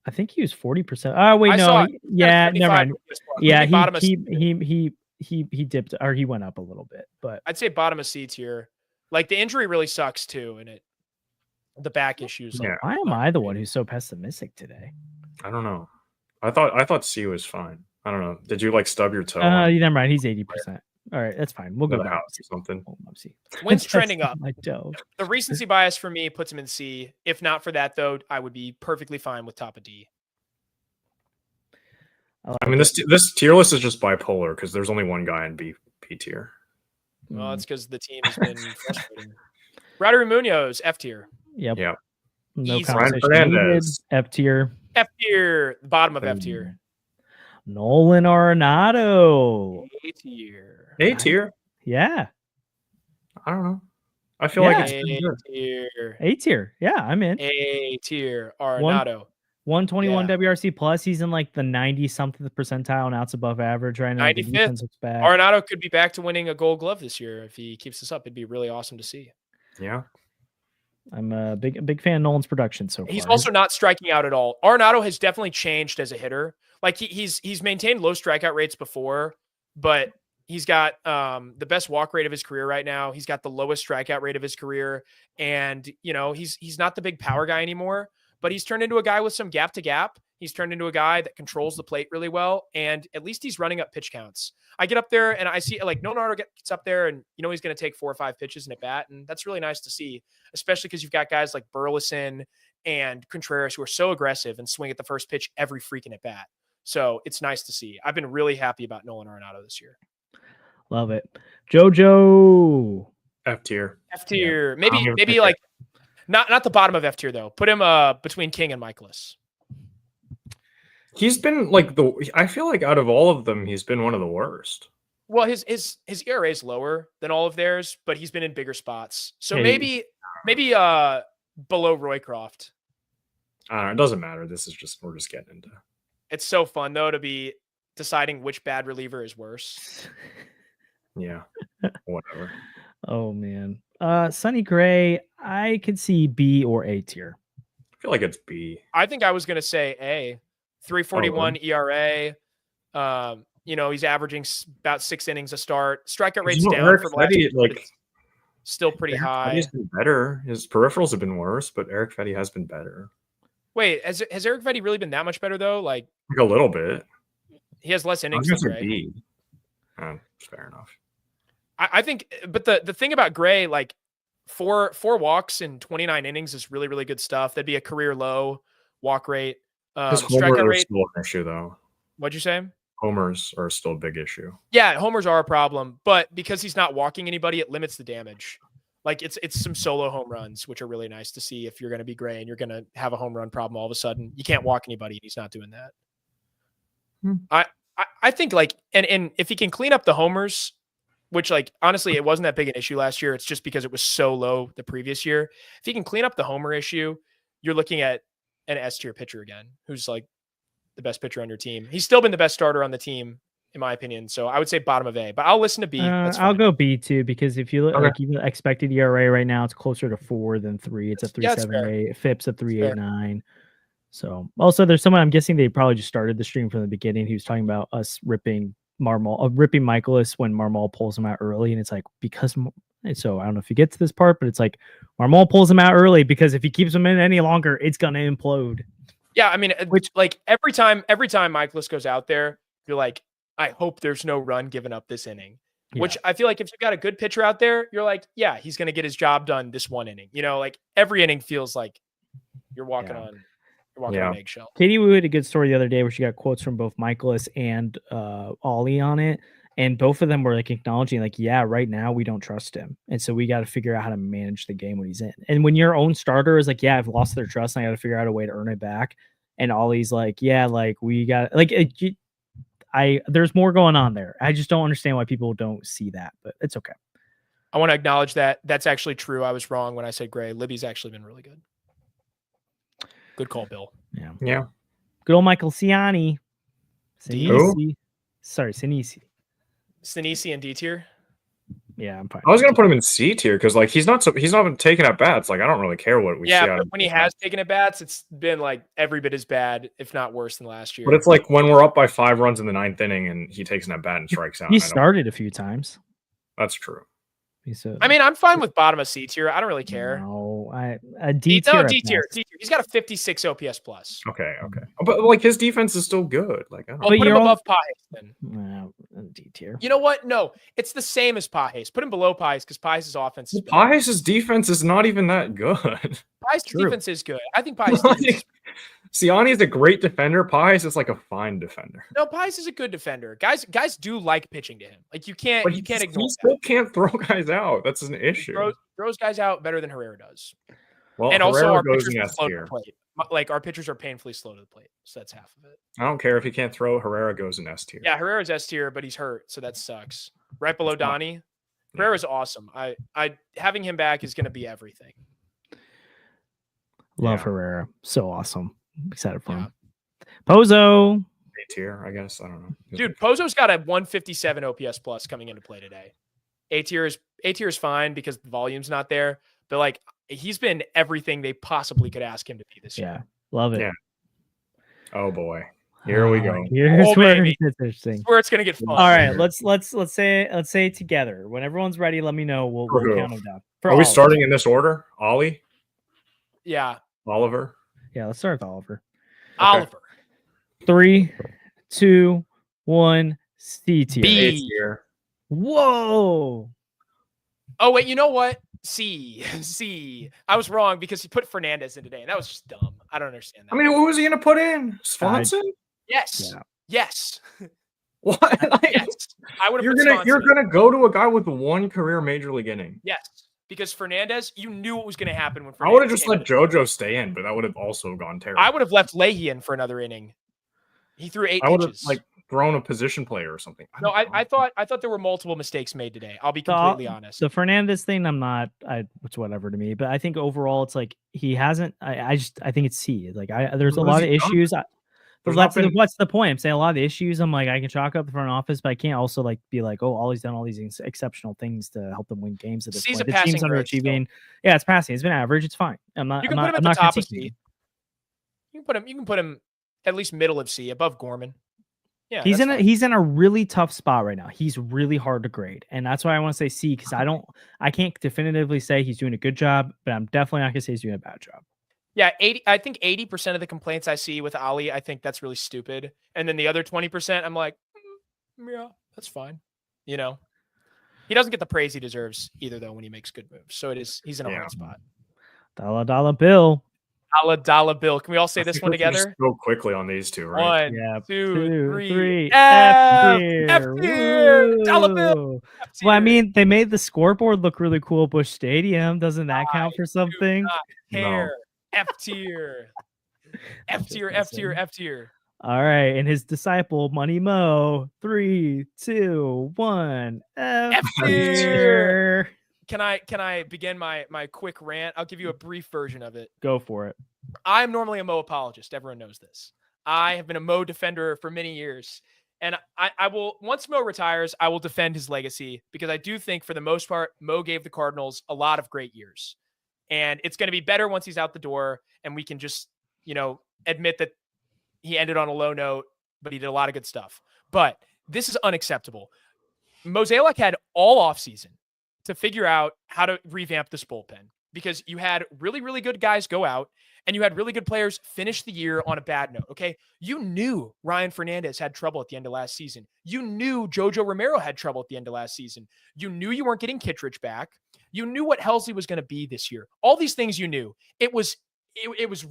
I think he was 40%. Oh wait, I no, saw yeah, never 75 mind. plus. Yeah, Maybe bottom of he dipped or he went up a little bit, but I'd say bottom of C tier. Like the injury really sucks too, and the back issues. Like, Yeah. why am I the one who's so pessimistic today? I don't know. I thought C was fine. I don't know. Did you like stub your toe on Never mind. He's 80%. All right, that's fine. We'll go the back. house or something? C. Wind's That's trending up. My toe. The recency bias for me puts him in C. If not for that, though, I would be perfectly fine with top of D. I mean, this tier list is just bipolar because there's only one guy in B tier. Well, it's because the team has been frustrating. Rodri Munoz, F tier. Yep. Yeah. No Easy. conversation Fernandez. needed. F tier. F tier. Bottom of F tier. Nolan Arenado. A tier. A tier. Yeah. I don't know. I feel like it's A pretty good. tier. A tier. Yeah, I'm in. A tier. Arenado. 121 Yeah. WRC plus. He's in like the 90 something percentile, and outs above average right now. The 95th. defense looks bad. Arenado could be back to winning a Gold Glove this year if he keeps this up. It'd be really awesome to see. Yeah. I'm a big fan of Nolan's production so far. He's also not striking out at all. Arenado has definitely changed as a hitter. Like he's maintained low strikeout rates before, but he's got the best walk rate of his career right now. He's got the lowest strikeout rate of his career, and he's not the big power guy anymore. But he's turned into a guy with some gap to gap. He's turned into a guy that controls the plate really well, and at least he's running up pitch counts. I get up there and I see like Nolan Arenado gets up there, and he's going to take 4 or 5 pitches in at bat, and that's really nice to see, especially because you've got guys like Burleson and Contreras who are so aggressive and swing at the first pitch every freaking at bat. So it's nice to see. I've been really happy about Nolan Arenado this year. Love it. JoJo. F tier. F tier. Yeah. Maybe like not the bottom of F tier though. Put him between King and Michaelis. He's been like I feel like out of all of them, he's been one of the worst. Well, his ERA is lower than all of theirs, but he's been in bigger spots. So Hey. maybe below Roycroft. I don't know. It doesn't matter. We're just getting into. It's so fun though to be deciding which bad reliever is worse. Yeah. Whatever. Oh man. Sonny Gray, I could see B or A tier. I feel like it's B. I think I was going to say A. 3.41 ERA. He's averaging about 6 innings a start. Strikeout rate's down Eric from last Fetty, year, but it's still pretty Eric high. Fetty's been better. His peripherals have been worse, but Eric Fetty has been better. Wait, has Eric Fetty really been that much better though? Like a little bit. He has less I innings was than gonna say Gray. B. Fair enough. I think, but the thing about Gray, like four walks in 29 innings is really, really good stuff. That'd be a career low walk rate. His Strikeout homers are rate. still an issue, though. What'd you say? Homers are still a big issue. Yeah, homers are a problem, but because he's not walking anybody, it limits the damage. Like it's some solo home runs, which are really nice to see if you're going to be Gray and you're going to have a home run problem all of a sudden. You can't walk anybody, and he's not doing that. I think like and if he can clean up the homers, which like honestly it wasn't that big an issue last year. It's just because it was so low the previous year. If he can clean up the homer issue, you're looking at an S tier pitcher again, who's like the best pitcher on your team. He's still been the best starter on the team, in my opinion. So I would say bottom of A, but I'll listen to B. I'll go B too, because if you look like even the expected ERA right now, it's closer to 4 than 3. It's a 3.78. FIP's a 3.89. So also there's someone, I'm guessing they probably just started the stream from the beginning. He was talking about us ripping Michaelis when Marmol pulls him out early, and it's like so I don't know if you get to this part, but it's like Marmol pulls him out early because if he keeps him in any longer, it's gonna implode. Yeah, I mean, which like every time Michaelis goes out there, you're like, I hope there's no run given up this inning. Yeah. Which I feel like if you've got a good pitcher out there, you're like, yeah, he's gonna get his job done this one inning. Like every inning feels like you're walking on eggshell. Katie Wu had a good story the other day where she got quotes from both Michaelis and Ollie on it. And both of them were like acknowledging, like, yeah, right now we don't trust him. And so we got to figure out how to manage the game when he's in. And when your own starter is like, yeah, I've lost their trust and I got to figure out a way to earn it back. And Ollie's like, yeah, like we got like there's more going on there. I just don't understand why people don't see that, but it's okay. I want to acknowledge that that's actually true. I was wrong when I said Gray. Libby's actually been really good. Good call, Bill. Yeah. Good old Michael Ciani. Who? Sorry, Sinisi. Sinisi and D tier. Yeah, I'm fine. I was gonna put him in C tier because like he's not taking at bats. Like I don't really care what we see. Yeah, out but of when he him. has taken at bats, it's been like every bit as bad, if not worse, than last year. But it's like when we're up by 5 runs in the 9th inning and he takes an at bat and strikes out. He started a few times. That's true. I mean, I'm fine with bottom of C tier. I don't really care. No, a D tier. No, D tier. He's got a 56 OPS plus. Okay. But like his defense is still good. Like I don't I'll know. put him above Pajes then. D tier. You know what? No, it's the same as Pajes. Put him below Pajes because Pajes' offense is better. Pajes' defense is not even that good. Pajes' defense is good. I think Pajes' defense is Siani is a great defender. Pajes is like a fine defender. No, Pajes is a good defender. Guys do like pitching to him. Like you can't ignore He that. still can't throw guys out. That's an issue. Throws guys out better than Herrera does. Well, and Herrera also our goes pitchers in are S slow to tier. the plate. Like our pitchers are painfully slow to the plate. So that's half of it. I don't care if he can't throw. Herrera goes in S tier. Yeah, Herrera's S tier, but he's hurt, so that sucks. Right below Donnie. Herrera's awesome. I having him back is going to be everything. Love Herrera. So awesome. I'm excited for him. Pozo. A tier, I guess. I don't know. Dude, Pozo's got a 157 OPS plus coming into play today. A tier is fine because the volume's not there, but like he's been everything they possibly could ask him to be this year. Yeah, love it. Yeah. Oh boy, here we go. Here's where baby. it's interesting. It's where it's gonna get fun. All right, let's say it together. When everyone's ready, let me know. We'll count them down. Are we starting in this order? Ollie? Yeah. Oliver? Yeah, let's start with Oliver. Oliver. 3, 2, 1. C tier. B tier. Whoa. Oh wait, you know what? C. I was wrong because he put Fernandez in today, and that was just dumb. I don't understand that. I mean, who was he gonna put in? Swanson? Yes. Yeah. Yes. What? Yes. I would have. You're gonna go to a guy with 1 career major league inning. Yes. Because Fernandez, you knew what was going to happen when I Fernandez would have just came let JoJo stay in, but that would have also gone terrible. I would have left Leahy in for another inning. He threw 8 I would have pitches. thrown a position player or something. I thought there were multiple mistakes made today. I'll be completely honest. The Fernandez thing, it's whatever to me. But I think overall, it's like he hasn't. I think it's C. Like there's a lot of issues. What's the point? I'm saying a lot of the issues. I'm like I can chalk up the front office, but I can't also like be like, oh, Ollie's done all these exceptional things to help them win games at this C's point. a The team's passing grade underachieving. Yeah, it's passing. It's been average. It's fine. I'm not. You can I'm put him not, at the I'm not top of critiquing C. him. You can put him at least middle of C, above Gorman. Yeah, he's in a really tough spot right now. He's really hard to grade, and that's why I want to say C because I can't definitively say he's doing a good job, but I'm definitely not gonna say he's doing a bad job. Yeah, I think 80% of the complaints I see with Ollie, I think that's really stupid. And then the other 20%, I'm like, yeah, that's fine. You know, he doesn't get the praise he deserves either, though, when he makes good moves. So he's in a hard spot. Dollar bill. Dollar bill. Can we all say this one together? Go quickly on these two, right? 1, 2, 3. F tier. Dollar bill. Well, I mean, they made the scoreboard look really cool at Busch Stadium. Doesn't that count for something? No. F tier. F tier. F tier. F tier. All right, and his disciple Money Mo. 3, 2, 1. F tier. Can I begin my quick rant? I'll give you a brief version of it. Go for it. I'm normally a Mo apologist. Everyone knows this. I have been a Mo defender for many years. And I will, once Mo retires, I will defend his legacy because I do think for the most part, Mo gave the Cardinals a lot of great years. And it's going to be better once he's out the door and we can just, admit that he ended on a low note, but he did a lot of good stuff. But this is unacceptable. Mozeliak had all offseason to figure out how to revamp this bullpen because you had really, really good guys go out and you had really good players finish the year on a bad note. Okay. You knew Ryan Fernandez had trouble at the end of last season. You knew Jojo Romero had trouble at the end of last season. You knew you weren't getting Kittredge back. You knew what Helsley was going to be this year. All these things you knew. It was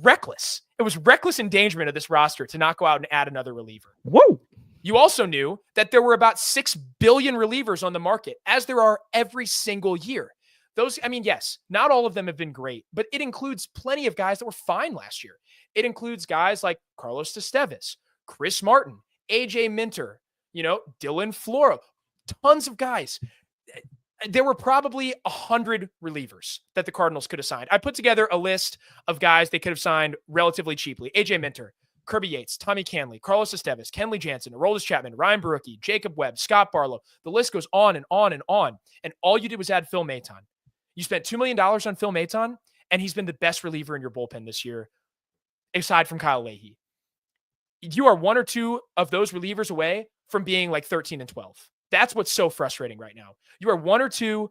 reckless. It was reckless endangerment of this roster to not go out and add another reliever. Whoa. You also knew that there were about 6 billion relievers on the market, as there are every single year. Yes, not all of them have been great, but it includes plenty of guys that were fine last year. It includes guys like Carlos Esteves, Chris Martin, AJ Minter, Dylan Floro, tons of guys. There were probably 100 relievers that the Cardinals could have signed. I put together a list of guys they could have signed relatively cheaply. AJ Minter, Kirby Yates, Tommy Canley, Carlos Estevez, Kenley Jansen, Aroldis Chapman, Ryan Barucki, Jacob Webb, Scott Barlow. The list goes on and on and on. And all you did was add Phil Maton. You spent $2 million on Phil Maton, and he's been the best reliever in your bullpen this year, aside from Kyle Leahy. You are one or two of those relievers away from being like 13 and 12. That's what's so frustrating right now. You are one or two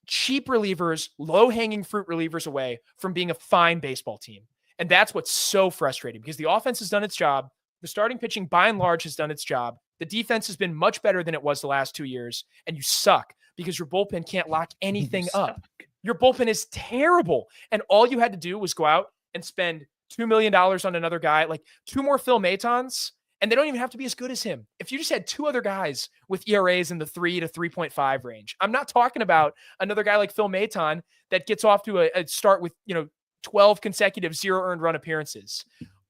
cheap relievers, low-hanging fruit relievers away from being a fine baseball team. And that's what's so frustrating because the offense has done its job. The starting pitching, by and large, has done its job. The defense has been much better than it was the last 2 years. And you suck because your bullpen can't lock anything up. Your bullpen is terrible. And all you had to do was go out and spend $2 million on another guy, like 2 more Phil Matons, and they don't even have to be as good as him. If you just had 2 other guys with ERAs in the 3 to 3.5 range, I'm not talking about another guy like Phil Maton that gets off to a start with, 12 consecutive 0 earned run appearances.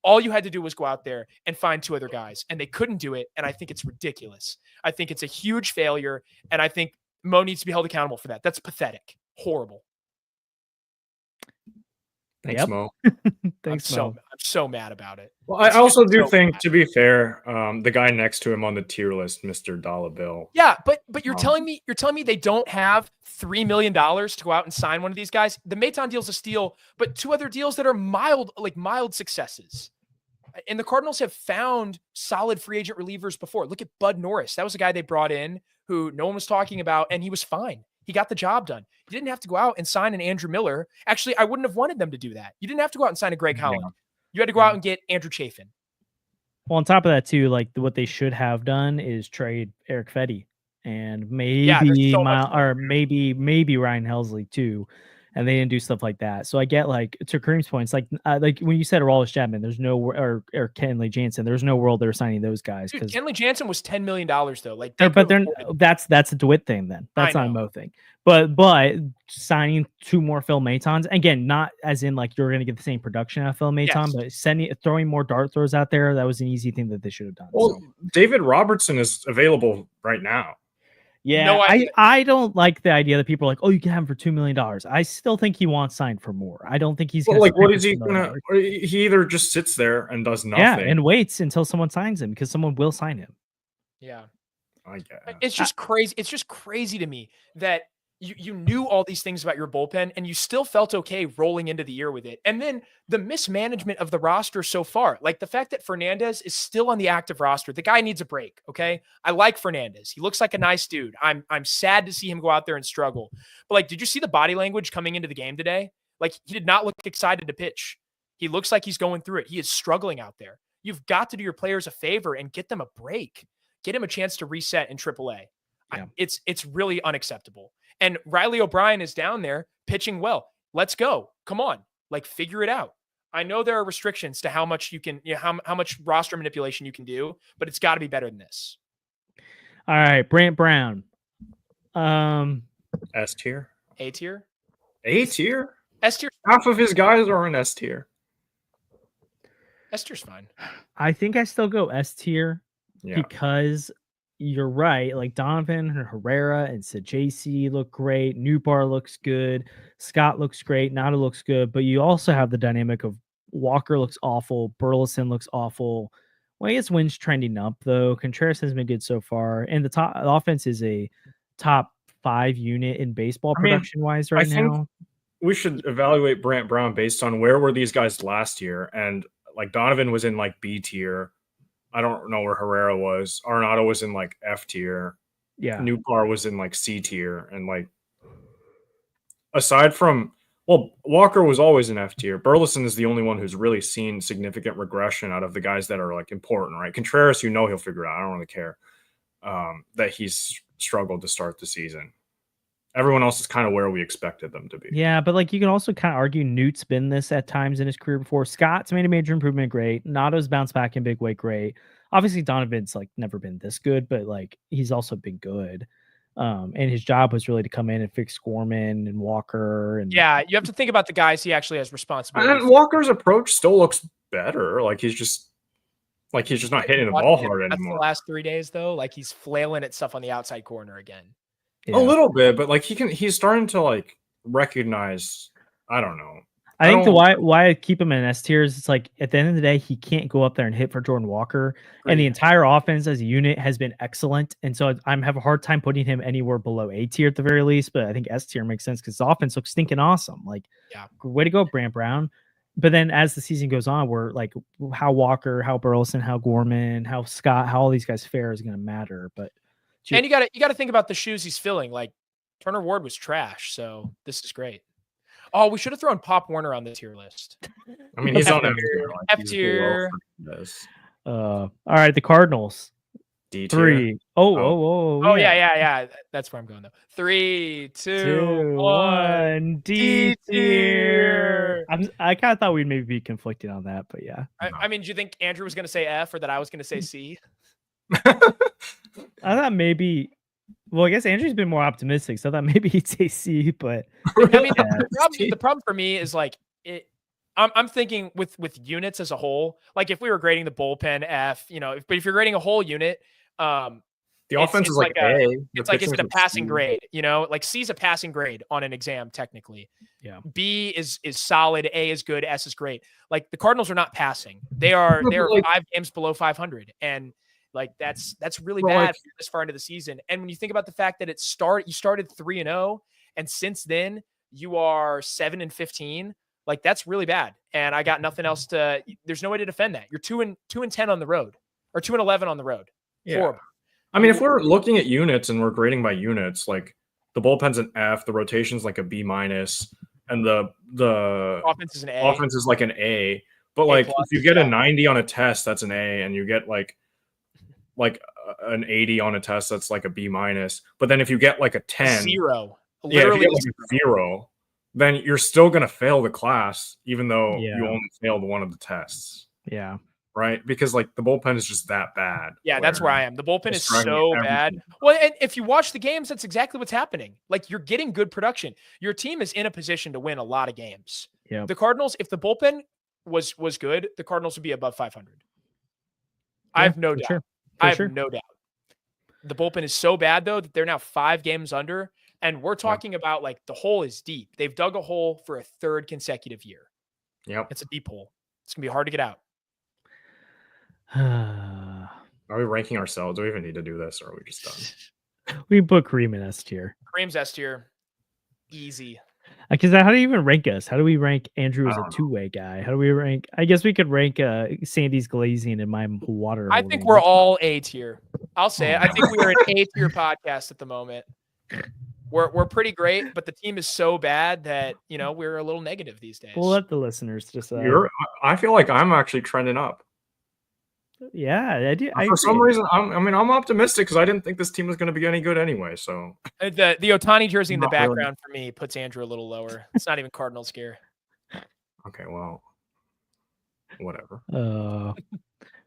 All you had to do was go out there and find 2 other guys, and they couldn't do it. And I think it's ridiculous. I think it's a huge failure, and I think Mo needs to be held accountable for that. That's pathetic. Horrible. Thanks, Mo. Thanks, Mo. I'm so mad about it. Well, I also do think, to be fair, the guy next to him on the tier list, Mr. Dollar Bill. Yeah, but you're telling me they don't have $3 million to go out and sign one of these guys? The Maton deal's a steal, but 2 other deals that are mild successes. And the Cardinals have found solid free agent relievers before. Look at Bud Norris. That was a guy they brought in who no one was talking about, and he was fine. He got the job done. You didn't have to go out and sign an Andrew Miller. Actually, I wouldn't have wanted them to do that. You didn't have to go out and sign a Greg Holland. You had to go out and get Andrew Chafin. Well, on top of that, too, like what they should have done is trade Eric Fetty and maybe maybe Ryan Helsley too, and they didn't do stuff like that. So I get, like, to Kareem's points, like when you said Aroldis Chapman, there's no or Kenley Jansen, there's no world they're signing those guys. Dude, Kenley Jansen was $10 million though. Like, but they're that's a DeWitt thing then. That's not a Mo thing. But signing 2 more Phil Matons, again, not as in like you're going to get the same production out of Phil Maton, but throwing more dart throws out there, that was an easy thing that they should have done. Well, David Robertson is available right now. Yeah, no, I don't like the idea that people are like, oh, you can have him for $2 million. I still think he wants signed for more. I don't think he's gonna like. What is he gonna? He either just sits there and does nothing, and waits until someone signs him because someone will sign him. Yeah, I guess it's just crazy. It's just crazy to me that you knew all these things about your bullpen and you still felt okay rolling into the year with it. And then the mismanagement of the roster so far, like the fact that Fernandez is still on the active roster, the guy needs a break. Okay. I like Fernandez. He looks like a nice dude. I'm sad to see him go out there and struggle, but like, did you see the body language coming into the game today? Like, he did not look excited to pitch. He looks like he's going through it. He is struggling out there. You've got to do your players a favor and get them a break, get him a chance to reset in AAA. Yeah. It's really unacceptable. And Riley O'Brien is down there pitching well. Let's go. Come on. Like, figure it out. I know there are restrictions to how much you can, how much roster manipulation you can do, but it's got to be better than this. All right. Brant Brown. S tier. A tier. A tier. S tier. Half of his guys are in S tier. S tier's fine. I think I still go S tier because you're right. Like, Donovan and Herrera and Sajasi look great. Newbar looks good. Scott looks great. Nada looks good. But you also have the dynamic of Walker looks awful. Burleson looks awful. Well, I guess Wynn's trending up, though. Contreras has been good so far. And the offense is a top 5 unit in baseball production-wise right now. We should evaluate Brant Brown based on where were these guys last year. And, like, Donovan was in, like, B tier. I don't know where Herrera was. Arenado was in like F tier. Yeah. Newbar was in like C tier. And like, aside from, Walker was always in F tier. Burleson is the only one who's really seen significant regression out of the guys that are like important, right? Contreras, he'll figure it out. I don't really care that he's struggled to start the season. Everyone else is kind of where we expected them to be. Yeah, but like you can also kind of argue Newt's been this at times in his career before. Scott's made a major improvement, great. Nato's bounced back in big way, great. Obviously, Donovan's like never been this good, but like he's also been good. And his job was really to come in and fix Gorman and Walker. And yeah, you have to think about the guys he actually has responsibility. And Walker's approach still looks better. Like he's just not hitting the ball hard anymore. The last 3 days though, like he's flailing at stuff on the outside corner again. Yeah. A little bit, but like he's starting to like recognize. I don't know. I think why I keep him in S tier is it's like at the end of the day, he can't go up there and hit for Jordan Walker. And the entire offense as a unit has been excellent. And so I'm have a hard time putting him anywhere below A tier at the very least. But I think S tier makes sense because the offense looks stinking awesome. Like, way to go, Brant Brown. But then as the season goes on, we're like how Walker, how Burleson, how Gorman, how Scott, how all these guys fare is going to matter. But and you got to think about the shoes he's filling. Like Turner Ward was trash, so this is great. Oh, we should have thrown Pop Warner on the tier list. I mean, he's on F tier. All right, the Cardinals. D tier. 3. Oh, yeah. That's where I'm going though. 3, 2, 1. D tier. I kind of thought we'd maybe be conflicted on that, but yeah. I mean, do you think Andrew was going to say F or that I was going to say C? I thought maybe. Well, I guess Andrew's been more optimistic, so I thought maybe he'd say C. But I mean, the problem for me is like it. I'm thinking with units as a whole. Like if we were grading the bullpen F, but if you're grading a whole unit, the offense is like A. It's like it's a passing grade. Like C is a passing grade on an exam technically. Yeah. B is solid. A is good. S is great. Like the Cardinals are not passing. They are 5 games below 500, and like that's really bad this far into the season. And when you think about the fact that you started 3-0, and since then you are 7-15, like that's really bad. And I got nothing else there's no way to defend that. You're 2-10 on the road, or 2-11 on the road. Yeah. Horrible. I mean, if we're looking at units and we're grading by units, like the bullpen's an F, the rotation's like a B-, and the offense is an A. Offense is like an A. But like if you get a 90 on a test, that's an A, and you get like an 80 on a test, that's like a B-. But then if you get like a 10, 0, literally if you get like a 0, then you're still gonna fail the class, even though you only failed one of the tests. Yeah. Right? Because like the bullpen is just that bad. Yeah, that's where I am. The bullpen is so bad. Well, and if you watch the games, that's exactly what's happening. Like you're getting good production. Your team is in a position to win a lot of games. Yeah. The Cardinals, if the bullpen was good, the Cardinals would be above 500. I have no doubt. Sure. I have no doubt. The bullpen is so bad though that they're now 5 games under, and we're talking about like the hole is deep. They've dug a hole for a 3rd consecutive year. Yep. It's a deep hole. It's gonna be hard to get out. Are we ranking ourselves? Do we even need to do this, or are we just done? We put Kareem in S tier. Kareem's S tier. Easy. Because how do you even rank us? How do we rank Andrew as a two-way guy? How do we rank? I guess we could rank Sandy's glazing and my water. I think we're all A tier. I'll say it. I think we're an A tier podcast at the moment. We're pretty great, but the team is so bad that we're a little negative these days. We'll let the listeners decide. I feel like I'm actually trending up. Yeah, I do. For some reason, I'm optimistic because I didn't think this team was going to be any good anyway. So the Ohtani jersey in the background for me puts Andrew a little lower. It's not even Cardinals gear. Okay, well, whatever.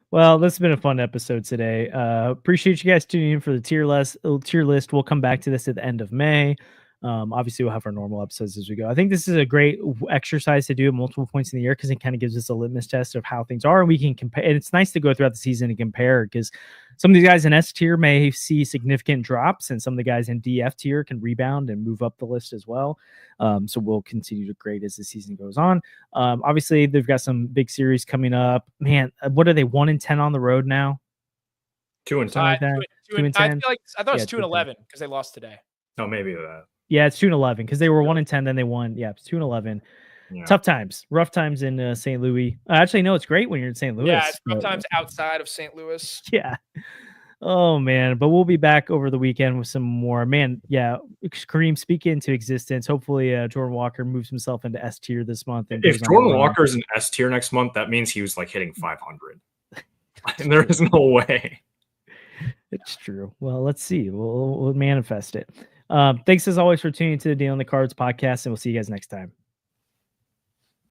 Well, this has been a fun episode today. Appreciate you guys tuning in for the tier list. We'll come back to this at the end of May. Obviously, we'll have our normal episodes as we go. I think this is a great exercise to do at multiple points in the year because it kind of gives us a litmus test of how things are, and we can compare. And it's nice to go throughout the season and compare because some of these guys in S tier may see significant drops, and some of the guys in DF tier can rebound and move up the list as well. So we'll continue to grade as the season goes on. Obviously, they've got some big series coming up. Man, what are they? 1-10 on the road now. 2-10. 2-10. I thought it was 2-11 because they lost today. No, maybe that. Yeah, it's 2-11 because they were 1-10, then they won. Yeah, it's 2-11. Yeah. Tough times, rough times in St. Louis. Actually, no, it's great when you're in St. Louis. Yeah, it's rough times outside of St. Louis. Yeah. Oh man, but we'll be back over the weekend with some more. Man, yeah, Kareem, speak into existence. Hopefully, Jordan Walker moves himself into S tier this month. And if Jordan Walker's in S tier next month, that means he was like hitting 500. And there is no way. It's true. Well, let's see. We'll manifest it. Thanks as always for tuning to the Deal on the Cards podcast, and we'll see you guys next time.